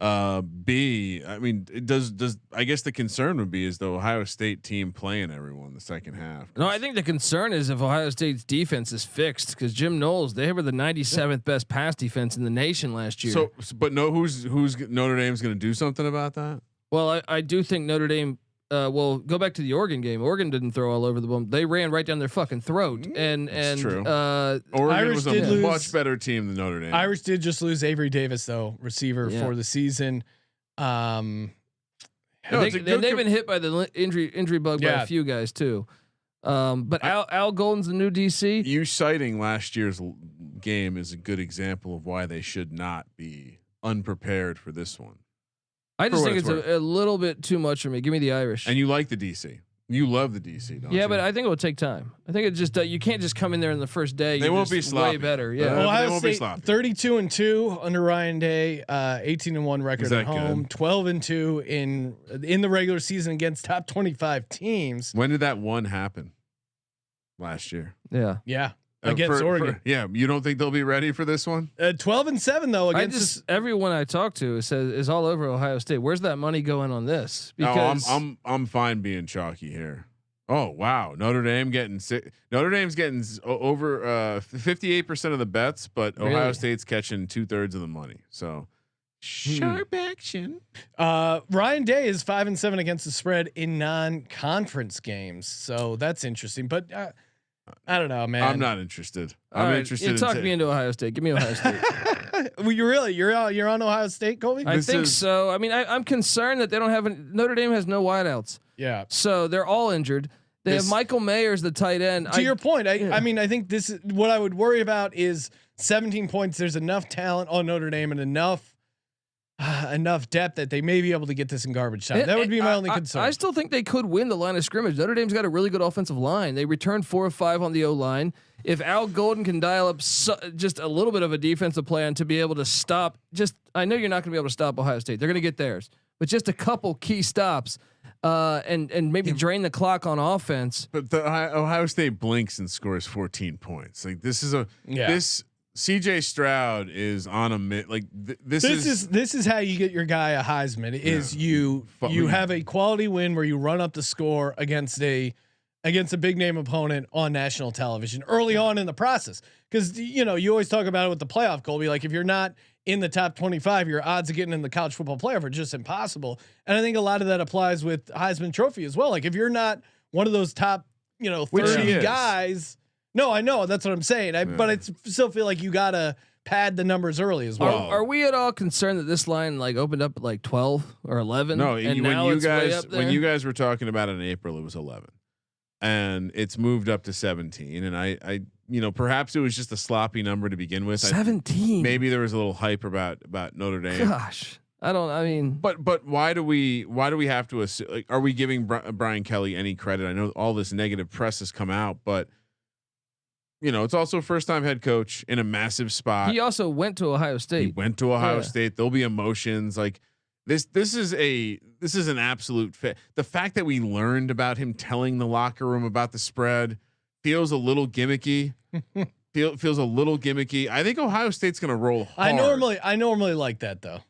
Speaker 5: B, I mean, it does I guess the concern would be is the Ohio State team playing everyone the second half.
Speaker 6: No, I think the concern is if Ohio State's defense is fixed, because Jim Knowles, they were the 97th best pass defense in the nation last year.
Speaker 5: So but who's Notre Dame's going to do something about that?
Speaker 6: Well, I do think Notre Dame. Well, go back to the Oregon game. Oregon didn't throw all over the ball. They ran right down their fucking throat. And
Speaker 5: true.
Speaker 6: Oregon
Speaker 5: was a much better team than Notre Dame.
Speaker 1: Irish did just lose Avery Davis though, receiver for the season.
Speaker 6: They've been hit by the injury bug by a few guys too. But Al Golden's the new DC.
Speaker 5: You citing last year's game is a good example of why they should not be unprepared for this one.
Speaker 6: I just think it's a little bit too much for me. Give me the Irish.
Speaker 5: And you like the DC. You love the DC, don't you?
Speaker 6: Yeah, but I think it will take time. I think it just you can't just come in there in the first day.
Speaker 5: They won't be sloppy.
Speaker 6: Way better. Yeah,
Speaker 1: Ohio State 32-2 under Ryan Day, 18-1 record at home, 12-2 in the regular season against top 25 teams.
Speaker 5: When did that one happen? Last year.
Speaker 1: Yeah. Against Oregon.
Speaker 5: You don't think they'll be ready for this one?
Speaker 1: 12-7 though. Against
Speaker 6: everyone I talk to says is all over Ohio State. Where's that money going on this? Because
Speaker 5: I'm fine being chalky here. Oh wow, Notre Dame's getting over 58% of the bets, but really? Ohio State's catching 2/3 of the money. So sharp action.
Speaker 1: Ryan Day is 5-7 against the spread in non-conference games, so that's interesting. But I don't know, man.
Speaker 5: I'm not interested. I'm interested.
Speaker 6: You talked me into Ohio State. Give me Ohio State.
Speaker 1: Well, you're on Ohio State, Colby?
Speaker 6: I think so. I mean, I'm concerned that they don't have Notre Dame has no wideouts.
Speaker 1: Yeah.
Speaker 6: So they're all injured. They have Michael Mayers, the tight end.
Speaker 1: To your point, I mean, I think this is what I would worry about is 17 points. There's enough talent on Notre Dame and enough depth that they may be able to get this in garbage time. That would be my only concern.
Speaker 6: I still think they could win the line of scrimmage. Notre Dame's got a really good offensive line. They returned 4 of 5 on the O line. If Al Golden can dial up just a little bit of a defensive plan to be able to stop, I know you're not going to be able to stop Ohio State. They're going to get theirs, but just a couple key stops, and maybe drain the clock on offense.
Speaker 5: But the Ohio State blinks and scores 14 points. Like this CJ Stroud is on a this is
Speaker 1: how you get your guy a Heisman. Is you have a quality win where you run up the score against a big name opponent on national television early on in the process. Because you always talk about it with the playoff, Colby. Like if you're not in the top 25, your odds of getting in the college football playoff are just impossible. And I think a lot of that applies with Heisman Trophy as well. Like if you're not one of those top 30 guys. No, I know that's what I'm saying. But I still feel like you gotta pad the numbers early as well.
Speaker 6: Are we at all concerned that this line opened up at 12 or 11?
Speaker 5: No, when you guys were talking about it in April, it was 11, and it's moved up to 17. And I perhaps it was just a sloppy number to begin with.
Speaker 6: 17.
Speaker 5: Maybe there was a little hype about Notre Dame.
Speaker 6: Gosh, but
Speaker 5: why do we have to assume? Are we giving Brian Kelly any credit? I know all this negative press has come out, but. It's also first time head coach in a massive spot.
Speaker 6: He also went to Ohio State.
Speaker 5: He went to Ohio State. There'll be emotions like this. This is an absolute fit. The fact that we learned about him telling the locker room about the spread feels a little gimmicky. feels a little gimmicky. I think Ohio State's going to roll hard.
Speaker 1: I normally like that though.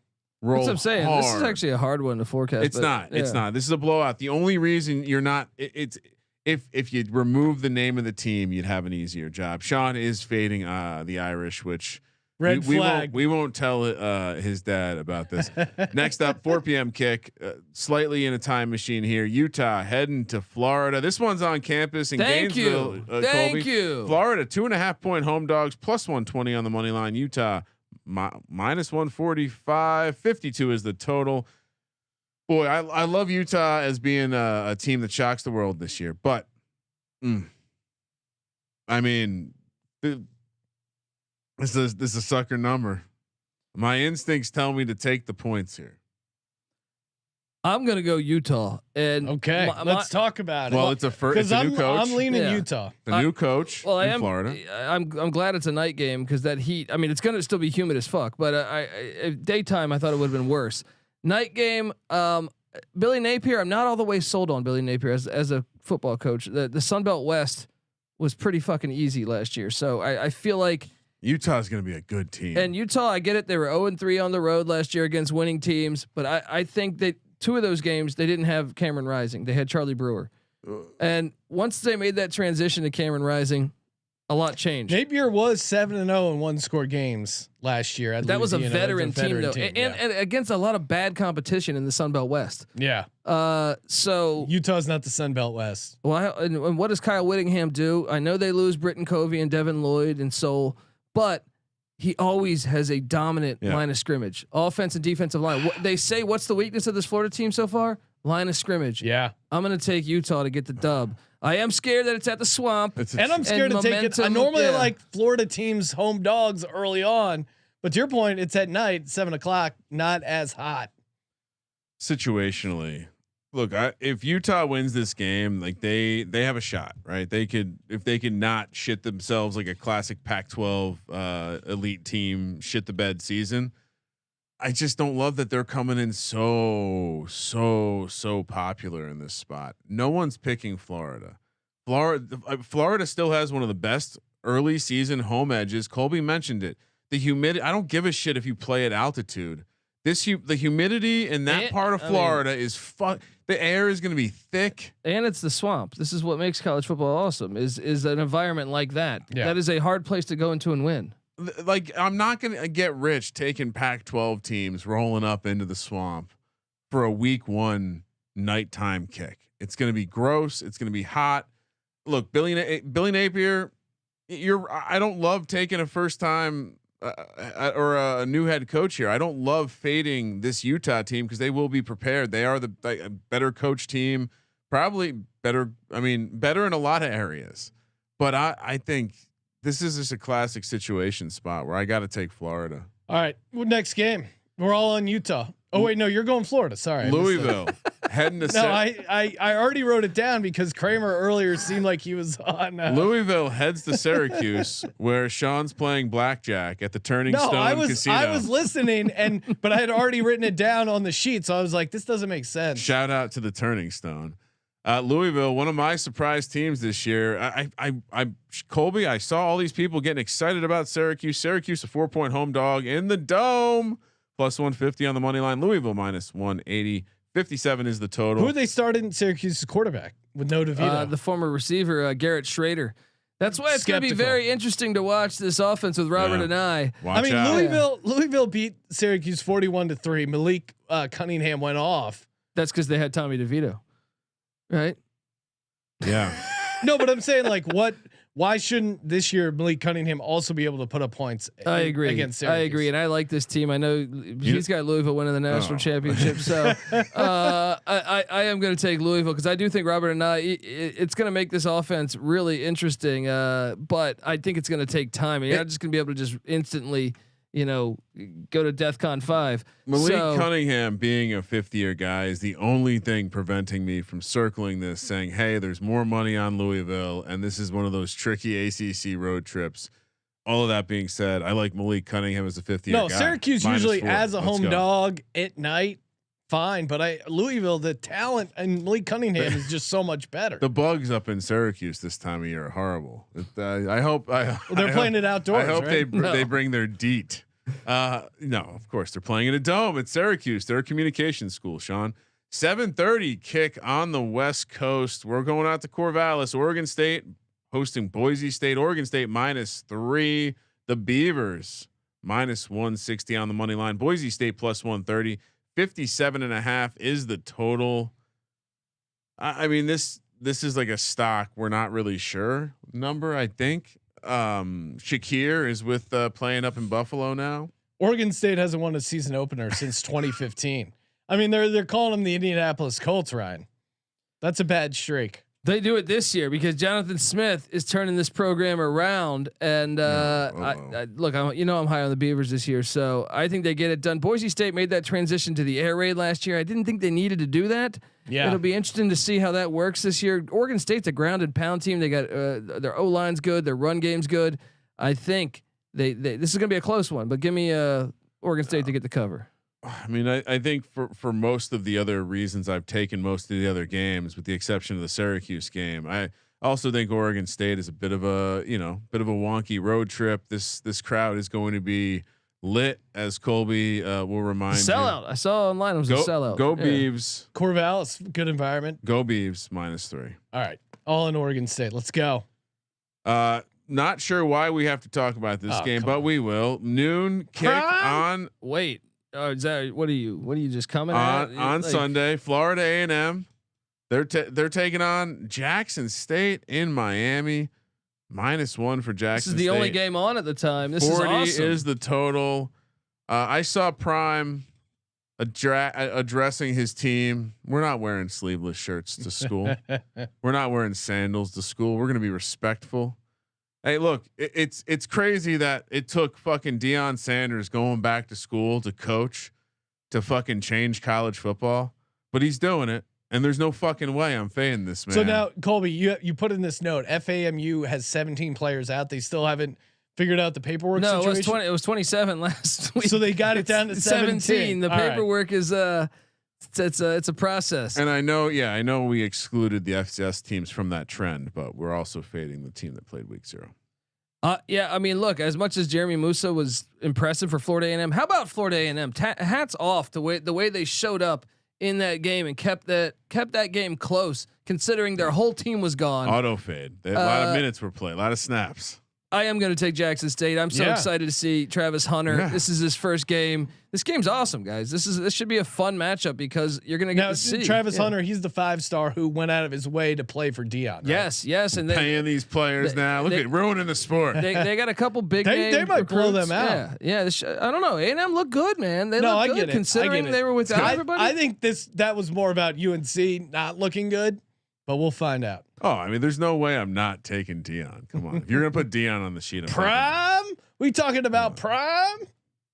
Speaker 6: That's what I'm saying. Hard. This is actually a hard one to forecast.
Speaker 5: It's not. Yeah. It's not. This is a blowout. The only reason you're not if you remove the name of the team, you'd have an easier job. Sean is fading the Irish, which
Speaker 1: red flag.
Speaker 5: We won't tell his dad about this. Next up, 4 p.m. kick, slightly in a time machine here. Utah heading to Florida. This one's on campus in Gainesville.
Speaker 6: Thank you.
Speaker 5: Florida 2.5 point home dogs plus 120 on the money line. Utah minus 145. 52 is the total. Boy, I love Utah as being a team that shocks the world this year, but I mean, this is a sucker number. My instincts tell me to take the points here.
Speaker 6: I'm gonna go Utah, and
Speaker 1: let's talk about it.
Speaker 5: Well, it's a new coach.
Speaker 1: I'm leaning Utah.
Speaker 5: The new coach in Florida.
Speaker 6: I'm glad it's a night game because that heat. I mean, it's gonna still be humid as fuck, but daytime I thought it would have been worse. Night game, Billy Napier. I'm not all the way sold on Billy Napier as a football coach. The Sun Belt West was pretty fucking easy last year, so I feel like
Speaker 5: Utah's going to be a good team.
Speaker 6: And Utah, I get it. They were 0-3 on the road last year against winning teams, but I think that 2 of those games they didn't have Cameron Rising. They had Charlie Brewer, and once they made that transition to Cameron Rising, a lot changed.
Speaker 1: Napier was 7-0 in 1-score games last year.
Speaker 6: That was a veteran team though, and against a lot of bad competition in the Sun Belt West.
Speaker 1: Yeah.
Speaker 6: So
Speaker 1: Utah's not the Sun Belt West.
Speaker 6: Well, and what does Kyle Whittingham do? I know they lose Britton Covey and Devin Lloyd and Soul, but he always has a dominant line of scrimmage, offense and defensive line. They say, what's the weakness of this Florida team so far? Line of scrimmage.
Speaker 1: Yeah.
Speaker 6: I'm going to take Utah to get the dub. I am scared that it's at the Swamp,
Speaker 1: and I'm scared to take it. I normally like Florida teams home dogs early on, but to your point, it's at night, 7:00, not as hot.
Speaker 5: Situationally, look, if Utah wins this game, like they have a shot, right? If they could not shit themselves like a classic Pac-12 elite team shit the bed season. I just don't love that they're coming in so popular in this spot. No one's picking Florida. Florida still has one of the best early season home edges. Colby mentioned it. The humidity. I don't give a shit if you play at altitude. The humidity in that part of Florida is fun. The air is going to be thick,
Speaker 6: and it's the Swamp. This is what makes college football awesome. Is an environment like that. Yeah. That is a hard place to go into and win.
Speaker 5: Like I'm not going to get rich taking Pac-12 teams rolling up into the Swamp for a week 1 nighttime kick. It's going to be gross. It's going to be hot. Look, Billy Napier, I don't love taking a first time or a new head coach here. I don't love fading this Utah team because they will be prepared. They are the better coach team, probably better. I mean, better in a lot of areas, but I think this is just a classic situation spot where I got to take Florida.
Speaker 1: All right, well, next game. We're all on Utah. Oh wait, no, you're going Florida. Sorry,
Speaker 5: Louisville heading to.
Speaker 1: No, I already wrote it down because Kramer earlier seemed like he was on.
Speaker 5: Louisville heads to Syracuse, where Sean's playing blackjack at the Turning Stone Casino.
Speaker 1: I was listening, but I had already written it down on the sheet, so I was like, this doesn't make sense.
Speaker 5: Shout out to the Turning Stone. Louisville, one of my surprise teams this year. Colby, I saw all these people getting excited about Syracuse. Syracuse, a 4-point home dog in the Dome, plus 150 on the money line. Louisville minus 180. 57 is the total.
Speaker 1: Who they started in Syracuse's quarterback with no DeVito?
Speaker 6: The former receiver, Garrett Schrader. That's why it's going to be very interesting to watch this offense with Robert and I.
Speaker 5: Watch
Speaker 1: out. Louisville beat Syracuse 41-3. Malik Cunningham went off.
Speaker 6: That's because they had Tommy DeVito. Right.
Speaker 5: Yeah.
Speaker 1: No, but I'm saying why shouldn't this year Malik Cunningham also be able to put up points?
Speaker 6: I agree against Syracuse. I agree. And I like this team. I know he's got Louisville winning the national championship. So I am going to take Louisville because I do think Robert and I, it's going to make this offense really interesting. But I think it's going to take time. And you're not just going to be able to just instantly, go to DEFCON 5.
Speaker 5: Malik Cunningham being a 5th-year guy is the only thing preventing me from circling this, saying, "Hey, there's more money on Louisville, and this is one of those tricky ACC road trips." All of that being said, I like Malik Cunningham as a 5th-year guy.
Speaker 1: No, Syracuse usually
Speaker 5: 4.
Speaker 1: as a home dog at night, fine, but Louisville, the talent and Malik Cunningham is just so much better.
Speaker 5: The bugs up in Syracuse this time of year are horrible. I hope
Speaker 1: they're playing it outdoors.
Speaker 5: I hope
Speaker 1: right?
Speaker 5: they bring their DEET. No, of course they're playing in a dome at Syracuse. They're a communication school, Sean. 7:30 kick on the West Coast. We're going out to Corvallis, Oregon State, hosting Boise State. Oregon State -3. The Beavers -160 on the money line. Boise State plus 130. 57.5 is the total. I mean, this is like a stock we're not really sure number. I think Shakir is with playing up in Buffalo now.
Speaker 1: Oregon State hasn't won a season opener since 2015. I mean, they're calling them the Indianapolis Colts, Ryan. That's a bad streak.
Speaker 6: They do it this year because Jonathan Smith is turning this program around. And look, I'm high on the Beavers this year, so I think they get it done. Boise State made that transition to the air raid last year. I didn't think they needed to do that. Yeah, it'll be interesting to see how that works this year. Oregon State's a ground and pound team. They got their O line's good, their run game's good. I think they this is gonna be a close one, but give me Oregon State to get the cover.
Speaker 5: I mean, I think for most of the other reasons I've taken most of the other games, with the exception of the Syracuse game, I also think Oregon State is a bit of a wonky road trip. This crowd is going to be lit, as Colby will remind you.
Speaker 6: Sellout. I saw online it was a sellout.
Speaker 5: Go Beavs.
Speaker 1: Corvallis, good environment.
Speaker 5: Go Beavs -3.
Speaker 1: All right, all in Oregon State. Let's go.
Speaker 5: Not sure why we have to talk about this game, but we will. Noon kick on.
Speaker 6: Wait. Is that what are you just coming
Speaker 5: on Sunday? Florida A&M, they're taking on Jackson State in Miami. -1 for Jackson.
Speaker 6: This is the only game on at the time. This 40 is awesome.
Speaker 5: Is the total. I saw Prime addressing his team. We're not wearing sleeveless shirts to school. We're not wearing sandals to school. We're going to be respectful. Hey, look, it's crazy that it took fucking Deion Sanders going back to school to coach to fucking change college football, but he's doing it, and there's no fucking way I'm fading this man.
Speaker 1: So now, Colby, you put in this note: FAMU has 17 players out. They still haven't figured out the paperwork.
Speaker 6: No,
Speaker 1: situation?
Speaker 6: It was 27 last week.
Speaker 1: So they got it down to 17.
Speaker 6: The paperwork is it's a process.
Speaker 5: And I know we excluded the FCS teams from that trend, but we're also fading the team that played week 0.
Speaker 6: Yeah, I mean, look, as much as Jeremy Musa was impressive for Florida A&M, how about Florida A&M? Hats off the way they showed up in that game and kept that game close, considering their whole team was gone.
Speaker 5: Auto fade. A lot of minutes were played, a lot of snaps.
Speaker 6: I am going to take Jackson State. I'm so excited to see Travis Hunter. Yeah. This is his first game. This game's awesome, guys. This should be a fun matchup because you're going to get to see
Speaker 1: Travis Hunter. He's the 5-star who went out of his way to play for Deion.
Speaker 6: Right? Yes, and
Speaker 5: paying these players now. Look at ruining the sport.
Speaker 6: They got a couple big.
Speaker 1: They might blow them out.
Speaker 6: Yeah. I don't know. A&M look good, man. They look good,
Speaker 1: get it.
Speaker 6: Considering they were without everybody.
Speaker 1: I think that was more about UNC not looking good. but we'll find out.
Speaker 5: Oh, I mean, there's no way I'm not taking Dion. Come on, if you're gonna put Dion on the sheet,
Speaker 1: Prime. We talking about Prime?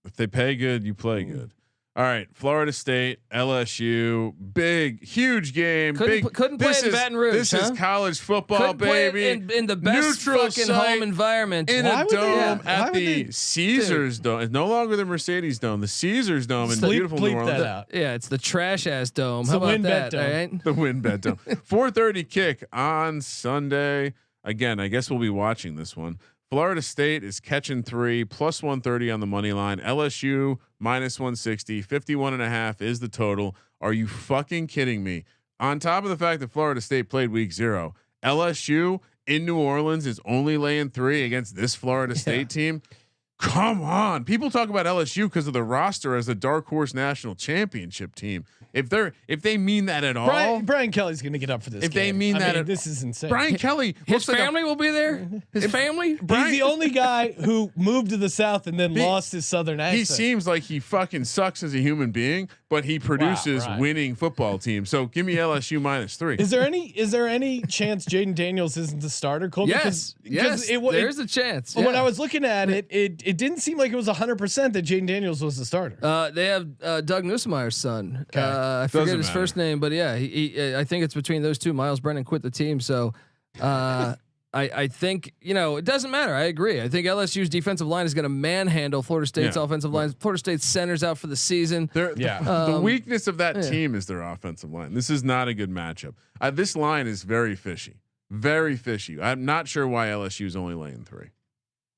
Speaker 5: If they pay good, you play good. All right, Florida State, LSU, big, huge game.
Speaker 6: Couldn't play it in Baton Rouge.
Speaker 5: This is college football,
Speaker 6: couldn't
Speaker 5: baby.
Speaker 6: Play it in the best fucking home environment
Speaker 5: in a dome at the Caesars Dome. It's no longer the Mercedes Dome, the Caesars Dome in beautiful New Orleans.
Speaker 1: That out.
Speaker 6: Yeah, it's the trash ass dome.
Speaker 1: It's
Speaker 6: How about
Speaker 1: that?
Speaker 6: Dome. Right?
Speaker 5: The WinBet Dome. 4:30 kick on Sunday. Again, I guess we'll be watching this one. Florida State is catching 3 plus 130 on the money line. LSU minus 160, 51.5 is the total. Are you fucking kidding me? On top of the fact that Florida State played week 0, LSU in New Orleans is only laying 3 against this Florida State team. Come on. People talk about LSU because of the roster as a dark horse national championship team. If they mean that at all,
Speaker 1: Brian Kelly's going to get up for this.
Speaker 5: If
Speaker 1: game.
Speaker 5: they mean that,
Speaker 1: this is insane.
Speaker 5: Brian Kelly,
Speaker 6: his family will be there. His family.
Speaker 1: He's the only guy who moved to the South and then lost his Southern accent.
Speaker 5: He seems like he fucking sucks as a human being, but he produces winning football teams. So give me LSU minus 3.
Speaker 1: Is there any chance Jaden Daniels isn't the starter, Colby?
Speaker 6: Yes, there's a chance.
Speaker 1: When I was looking at it, it didn't seem like it was 100% that Jaden Daniels was the starter.
Speaker 6: They have Doug Nussmeier's son.
Speaker 1: Okay.
Speaker 6: I forget his first name, but yeah, he I think it's between those two. Miles Brennan quit the team, so I think it doesn't matter. I agree. I think LSU's defensive line is going to manhandle Florida State's offensive line. Florida State's centers out for the season.
Speaker 5: The weakness of that team is their offensive line. This is not a good matchup. This line is very fishy. Very fishy. I'm not sure why LSU is only laying 3.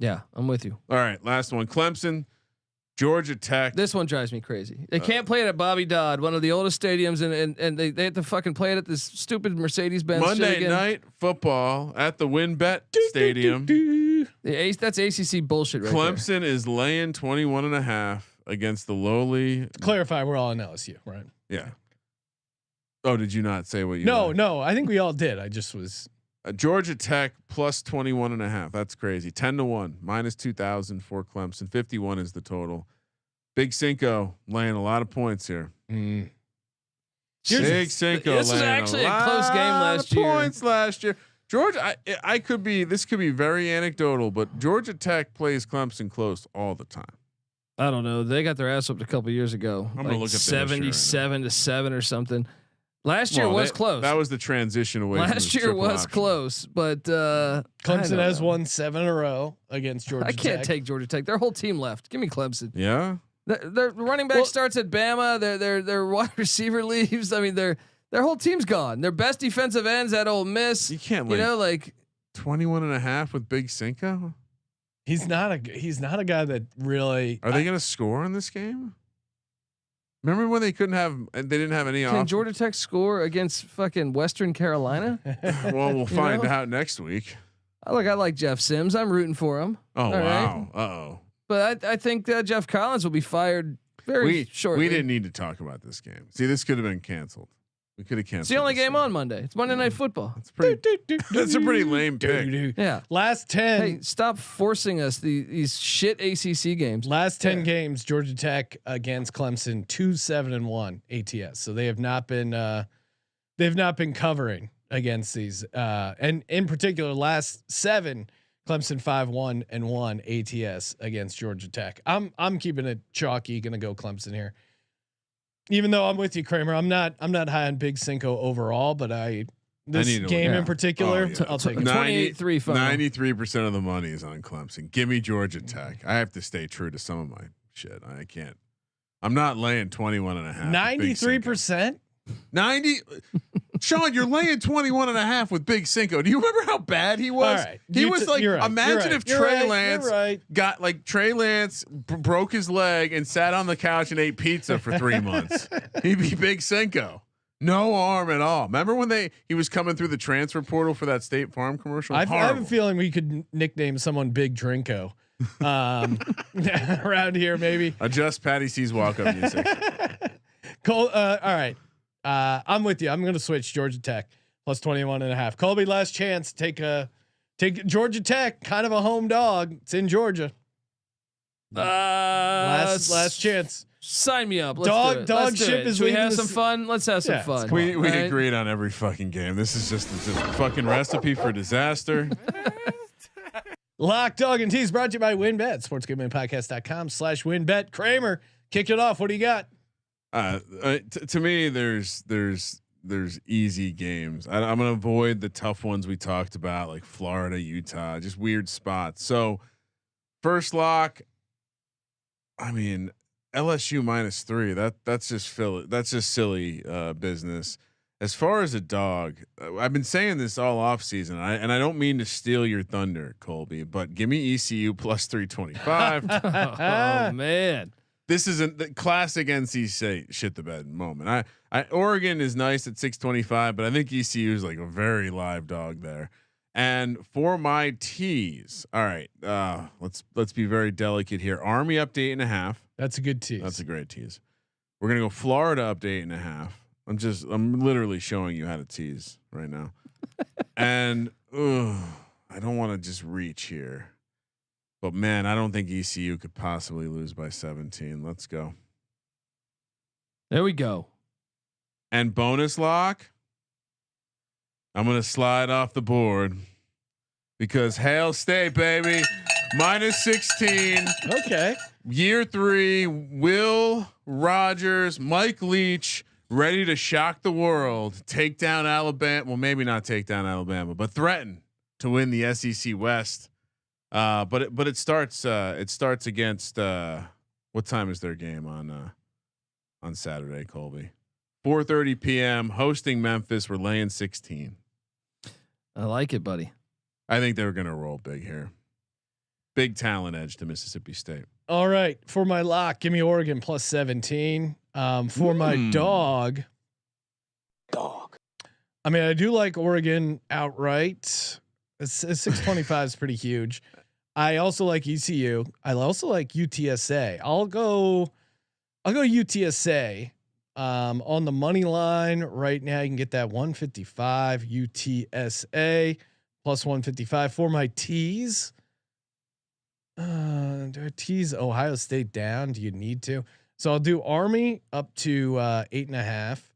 Speaker 6: Yeah, I'm with you.
Speaker 5: All right, last one. Clemson, Georgia Tech.
Speaker 6: This one drives me crazy. They can't play it at Bobby Dodd, one of the oldest stadiums, and they have to fucking play it at this stupid Mercedes-Benz
Speaker 5: Monday night football at the WinBet Stadium.
Speaker 6: That's ACC bullshit right
Speaker 5: Clemson is laying 21.5 against the lowly.
Speaker 1: To clarify, we're all in LSU, right?
Speaker 5: Yeah. Oh, did you not say what you?
Speaker 1: No. I think we all did. I just was.
Speaker 5: Georgia Tech plus 21.5. That's crazy. 10-1 minus 2,000 for Clemson. 51 is the total. Big Cinco laying a lot of points here.
Speaker 1: Mm.
Speaker 5: Big Cinco.
Speaker 6: This was actually a close game last year.
Speaker 5: Points last year. Georgia, I could be. This could be very anecdotal, but Georgia Tech plays Clemson close all the time.
Speaker 6: I don't know. They got their ass whooped a couple years ago.
Speaker 5: I'm gonna look at
Speaker 6: 77-7 or something. Last year was close.
Speaker 5: That was the transition away.
Speaker 6: Last year was close, but
Speaker 1: Clemson has won 7 in a row against Georgia Tech.
Speaker 6: I can't take Georgia Tech. Their whole team left. Give me Clemson.
Speaker 5: Yeah.
Speaker 6: Their running back starts at Bama. Their wide receiver leaves. I mean, their whole team's gone. Their best defensive ends at Ole Miss.
Speaker 5: You can't, 21.5 with Big Cinco.
Speaker 1: He's not a guy that really.
Speaker 5: Are they going to score in this game? Remember when they didn't have any.
Speaker 6: Can Georgia Tech score against fucking Western Carolina?
Speaker 5: Well, we'll find out next week.
Speaker 6: I like Jeff Sims. I'm rooting for him.
Speaker 5: Oh, wow. Right? Uh-oh.
Speaker 6: But I think Jeff Collins will be fired very shortly.
Speaker 5: We didn't need to talk about this game. See, this could have been canceled. We could have canceled.
Speaker 6: It's the only game on Monday. It's Monday Night Football.
Speaker 5: That's that's a pretty lame pick.
Speaker 6: Yeah.
Speaker 1: Last 10.
Speaker 6: Hey, stop forcing us these shit ACC games.
Speaker 1: Last 10 games, Georgia Tech against Clemson, 2-7-1 ATS. So they have not been covering against these. And in particular, last 7, Clemson 5-1-1 ATS against Georgia Tech. I'm keeping it chalky. Going to go Clemson here. Even though I'm with you, Kramer, I'm not high on Big Cinco overall, but this game in particular, I'll take it.
Speaker 5: 93% of the money is on Clemson. Give me Georgia Tech. I have to stay true to some of my shit. I can't. I'm not laying 21.5.
Speaker 1: 93%.
Speaker 5: 90. Sean, you're laying 21.5 with Big Cinco. Do you remember how bad he was?
Speaker 1: Right.
Speaker 5: He was like, imagine if Trey Lance got like Trey Lance broke his leg and sat on the couch and ate pizza for 3 months. He'd be Big Cinco. No arm at all. Remember when he was coming through the transfer portal for that State Farm commercial?
Speaker 1: I have a feeling we could nickname someone Big Drinko around here, maybe.
Speaker 5: Adjust Patty C's walk-up music.
Speaker 1: Cole, all right. I'm with you. I'm going to switch Georgia Tech plus 21.5. Colby, last chance. Take Georgia Tech, kind of a home dog. It's in Georgia. Last chance.
Speaker 6: Sign me up.
Speaker 1: Dog ship is.
Speaker 6: Should we have some fun? Let's have some fun.
Speaker 5: We agreed on every fucking game. This is just a fucking recipe for disaster.
Speaker 1: Lock, Dog, and Tease brought to you by WinBet. SportsGamblingPodcast.com/WinBet. Kramer, kick it off. What do you got?
Speaker 5: To me, there's easy games. I'm gonna avoid the tough ones we talked about, like Florida, Utah, just weird spots. So first lock, I mean LSU -3. That's just silly business. As far as a dog, I've been saying this all off season, and I don't mean to steal your thunder, Colby, but give me ECU +325.
Speaker 6: Oh man.
Speaker 5: This isn't the classic NC State shit the bed moment. Oregon is nice at 625, but I think ECU is like a very live dog there. And for my tease, all right, let's be very delicate here. Army up to 8.5.
Speaker 1: That's a good tease.
Speaker 5: That's a great tease. We're gonna go Florida up to 8.5. I'm literally showing you how to tease right now. And I don't want to just reach here. But man, I don't think ECU could possibly lose by 17. Let's go.
Speaker 6: There we go.
Speaker 5: And bonus lock. I'm going to slide off the board because Hail State, baby, -16.
Speaker 1: Okay.
Speaker 5: Year 3, Will Rogers, Mike Leach, ready to shock the world, take down Alabama. Well, maybe not take down Alabama, but threaten to win the SEC West. But it starts against what time is their game on Saturday, Colby? 4:30 p.m. hosting Memphis. We're laying 16.
Speaker 6: I like it, buddy.
Speaker 5: I think they're going to roll big here. Big talent edge to Mississippi State.
Speaker 1: All right, for my lock, give me Oregon +17. For my dog. I mean, I do like Oregon outright. 625 is pretty huge. I also like ECU. I also like UTSA. I'll go UTSA on the money line right now. You can get that 155 UTSA +155 for my tease. Do I tease Ohio State down? Do you need to? So I'll do Army up to 8.5.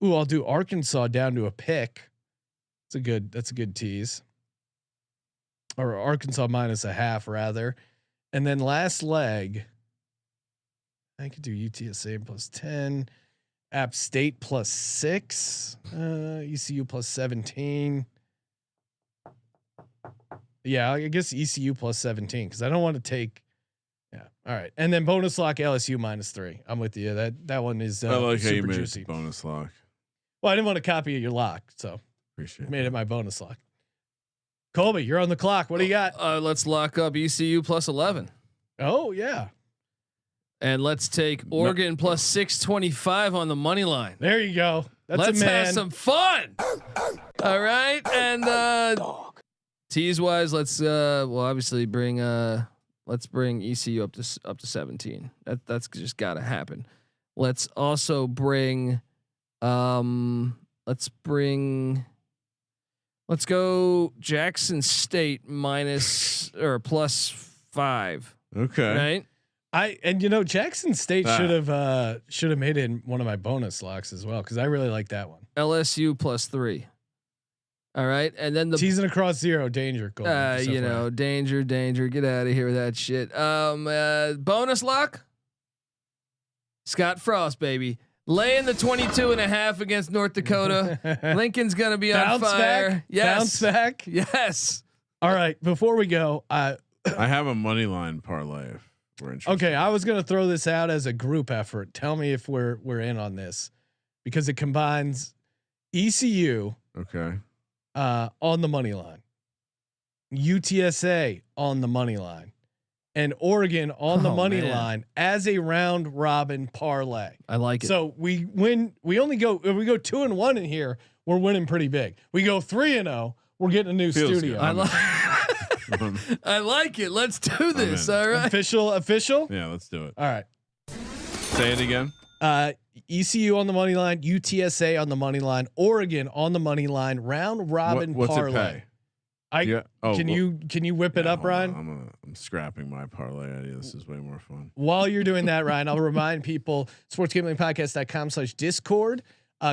Speaker 1: Ooh, I'll do Arkansas down to a pick. That's a good tease. Or Arkansas -0.5 rather. And then last leg, I could do UTSA +10, App State +6, ECU +17. Yeah, I guess ECU +17 because I don't want to take. Yeah, all right. And then bonus lock LSU -3. I'm with you. That one is
Speaker 5: I like how you
Speaker 1: super
Speaker 5: made
Speaker 1: juicy.
Speaker 5: it bonus lock.
Speaker 1: Well, I didn't want to copy your lock, so
Speaker 5: Appreciate
Speaker 1: made it my bonus lock. Colby, you're on the clock. What do you got?
Speaker 6: Let's lock up ECU +11.
Speaker 1: Oh yeah.
Speaker 6: And let's take Oregon +625 on the money line.
Speaker 1: There you go.
Speaker 6: Let's have some fun. All right, and tease wise, let's obviously bring ECU up to 17. That's just got to happen. Let's also bring let's go Jackson State +5.
Speaker 5: Okay.
Speaker 6: Right.
Speaker 1: Jackson State should have made it in one of my bonus locks as well because I really like that one.
Speaker 6: LSU +3. All right, and then the
Speaker 1: teasing across 0 danger.
Speaker 6: Danger. Get out of here with that shit. Bonus lock. Scott Frost, baby, laying the 22.5 against North Dakota. Lincoln's gonna be on fire.
Speaker 1: Back.
Speaker 6: Yes,
Speaker 1: bounce back.
Speaker 6: Yes.
Speaker 1: All right. Before we go,
Speaker 5: I have a money line parlay. If we're interested.
Speaker 1: Okay, I was gonna throw this out as a group effort. Tell me if we're in on this because it combines ECU.
Speaker 5: Okay.
Speaker 1: On the money line, UTSA on the money line, and Oregon on the money line as a round robin parlay.
Speaker 6: I like it.
Speaker 1: So we win. We only go. If we go 2-1 in here, we're winning pretty big. We go 3-0, we're getting a new studio.
Speaker 6: I like it. Let's do this. All right.
Speaker 1: Official.
Speaker 5: Yeah, let's do it.
Speaker 1: All right.
Speaker 5: Say it again.
Speaker 1: ECU on the money line, UTSA on the money line, Oregon on the money line, round robin
Speaker 5: what's
Speaker 1: parlay.
Speaker 5: it pay?
Speaker 1: Can you whip it up, Ryan?
Speaker 5: I'm scrapping my parlay idea. This is way more fun.
Speaker 1: While you're doing that, Ryan, I'll remind people sportsgamblingpodcast.com/discord.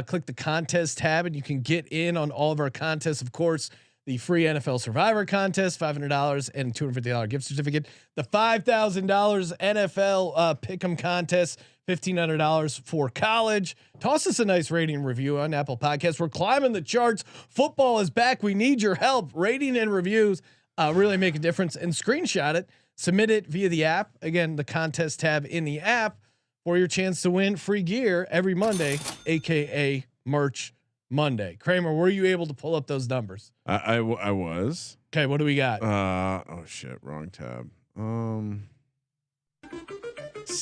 Speaker 1: Click the contest tab and you can get in on all of our contests. Of course, the free NFL Survivor contest, $500 and $250 gift certificate. The $5,000 NFL Pick'em contest, $1,500 for college. Toss us a nice rating and review on Apple Podcasts. We're climbing the charts. Football is back. We need your help. Rating and reviews really make a difference. And screenshot it. Submit it via the app. Again, the contest tab in the app for your chance to win free gear every Monday, aka Merch Monday. Kramer, were you able to pull up those numbers?
Speaker 5: I was.
Speaker 1: Okay, what do we got?
Speaker 5: Oh shit, wrong tab. All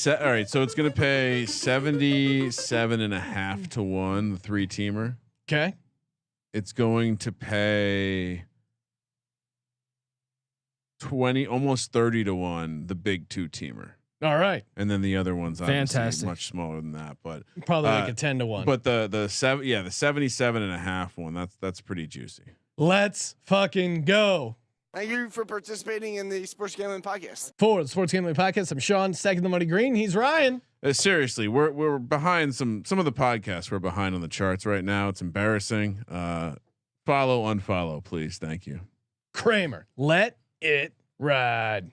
Speaker 5: right, so it's gonna pay 77.5 to 1, the 3-teamer.
Speaker 1: Okay.
Speaker 5: It's going to pay 20, almost 30 to 1, the big 2-teamer.
Speaker 1: All right.
Speaker 5: And then the other one's obviously
Speaker 6: fantastic,
Speaker 5: much smaller than that, but
Speaker 1: probably like a 10 to 1.
Speaker 5: But the 77.5 one, that's pretty juicy.
Speaker 1: Let's fucking go.
Speaker 3: Thank you for participating in the Sports Gambling Podcast.
Speaker 1: For the Sports Gambling Podcast, I'm Sean, second the money green. He's Ryan.
Speaker 5: Seriously, we're behind some of the podcasts. We're behind on the charts right now. It's embarrassing. Follow, unfollow, please. Thank you.
Speaker 1: Kramer, let it ride.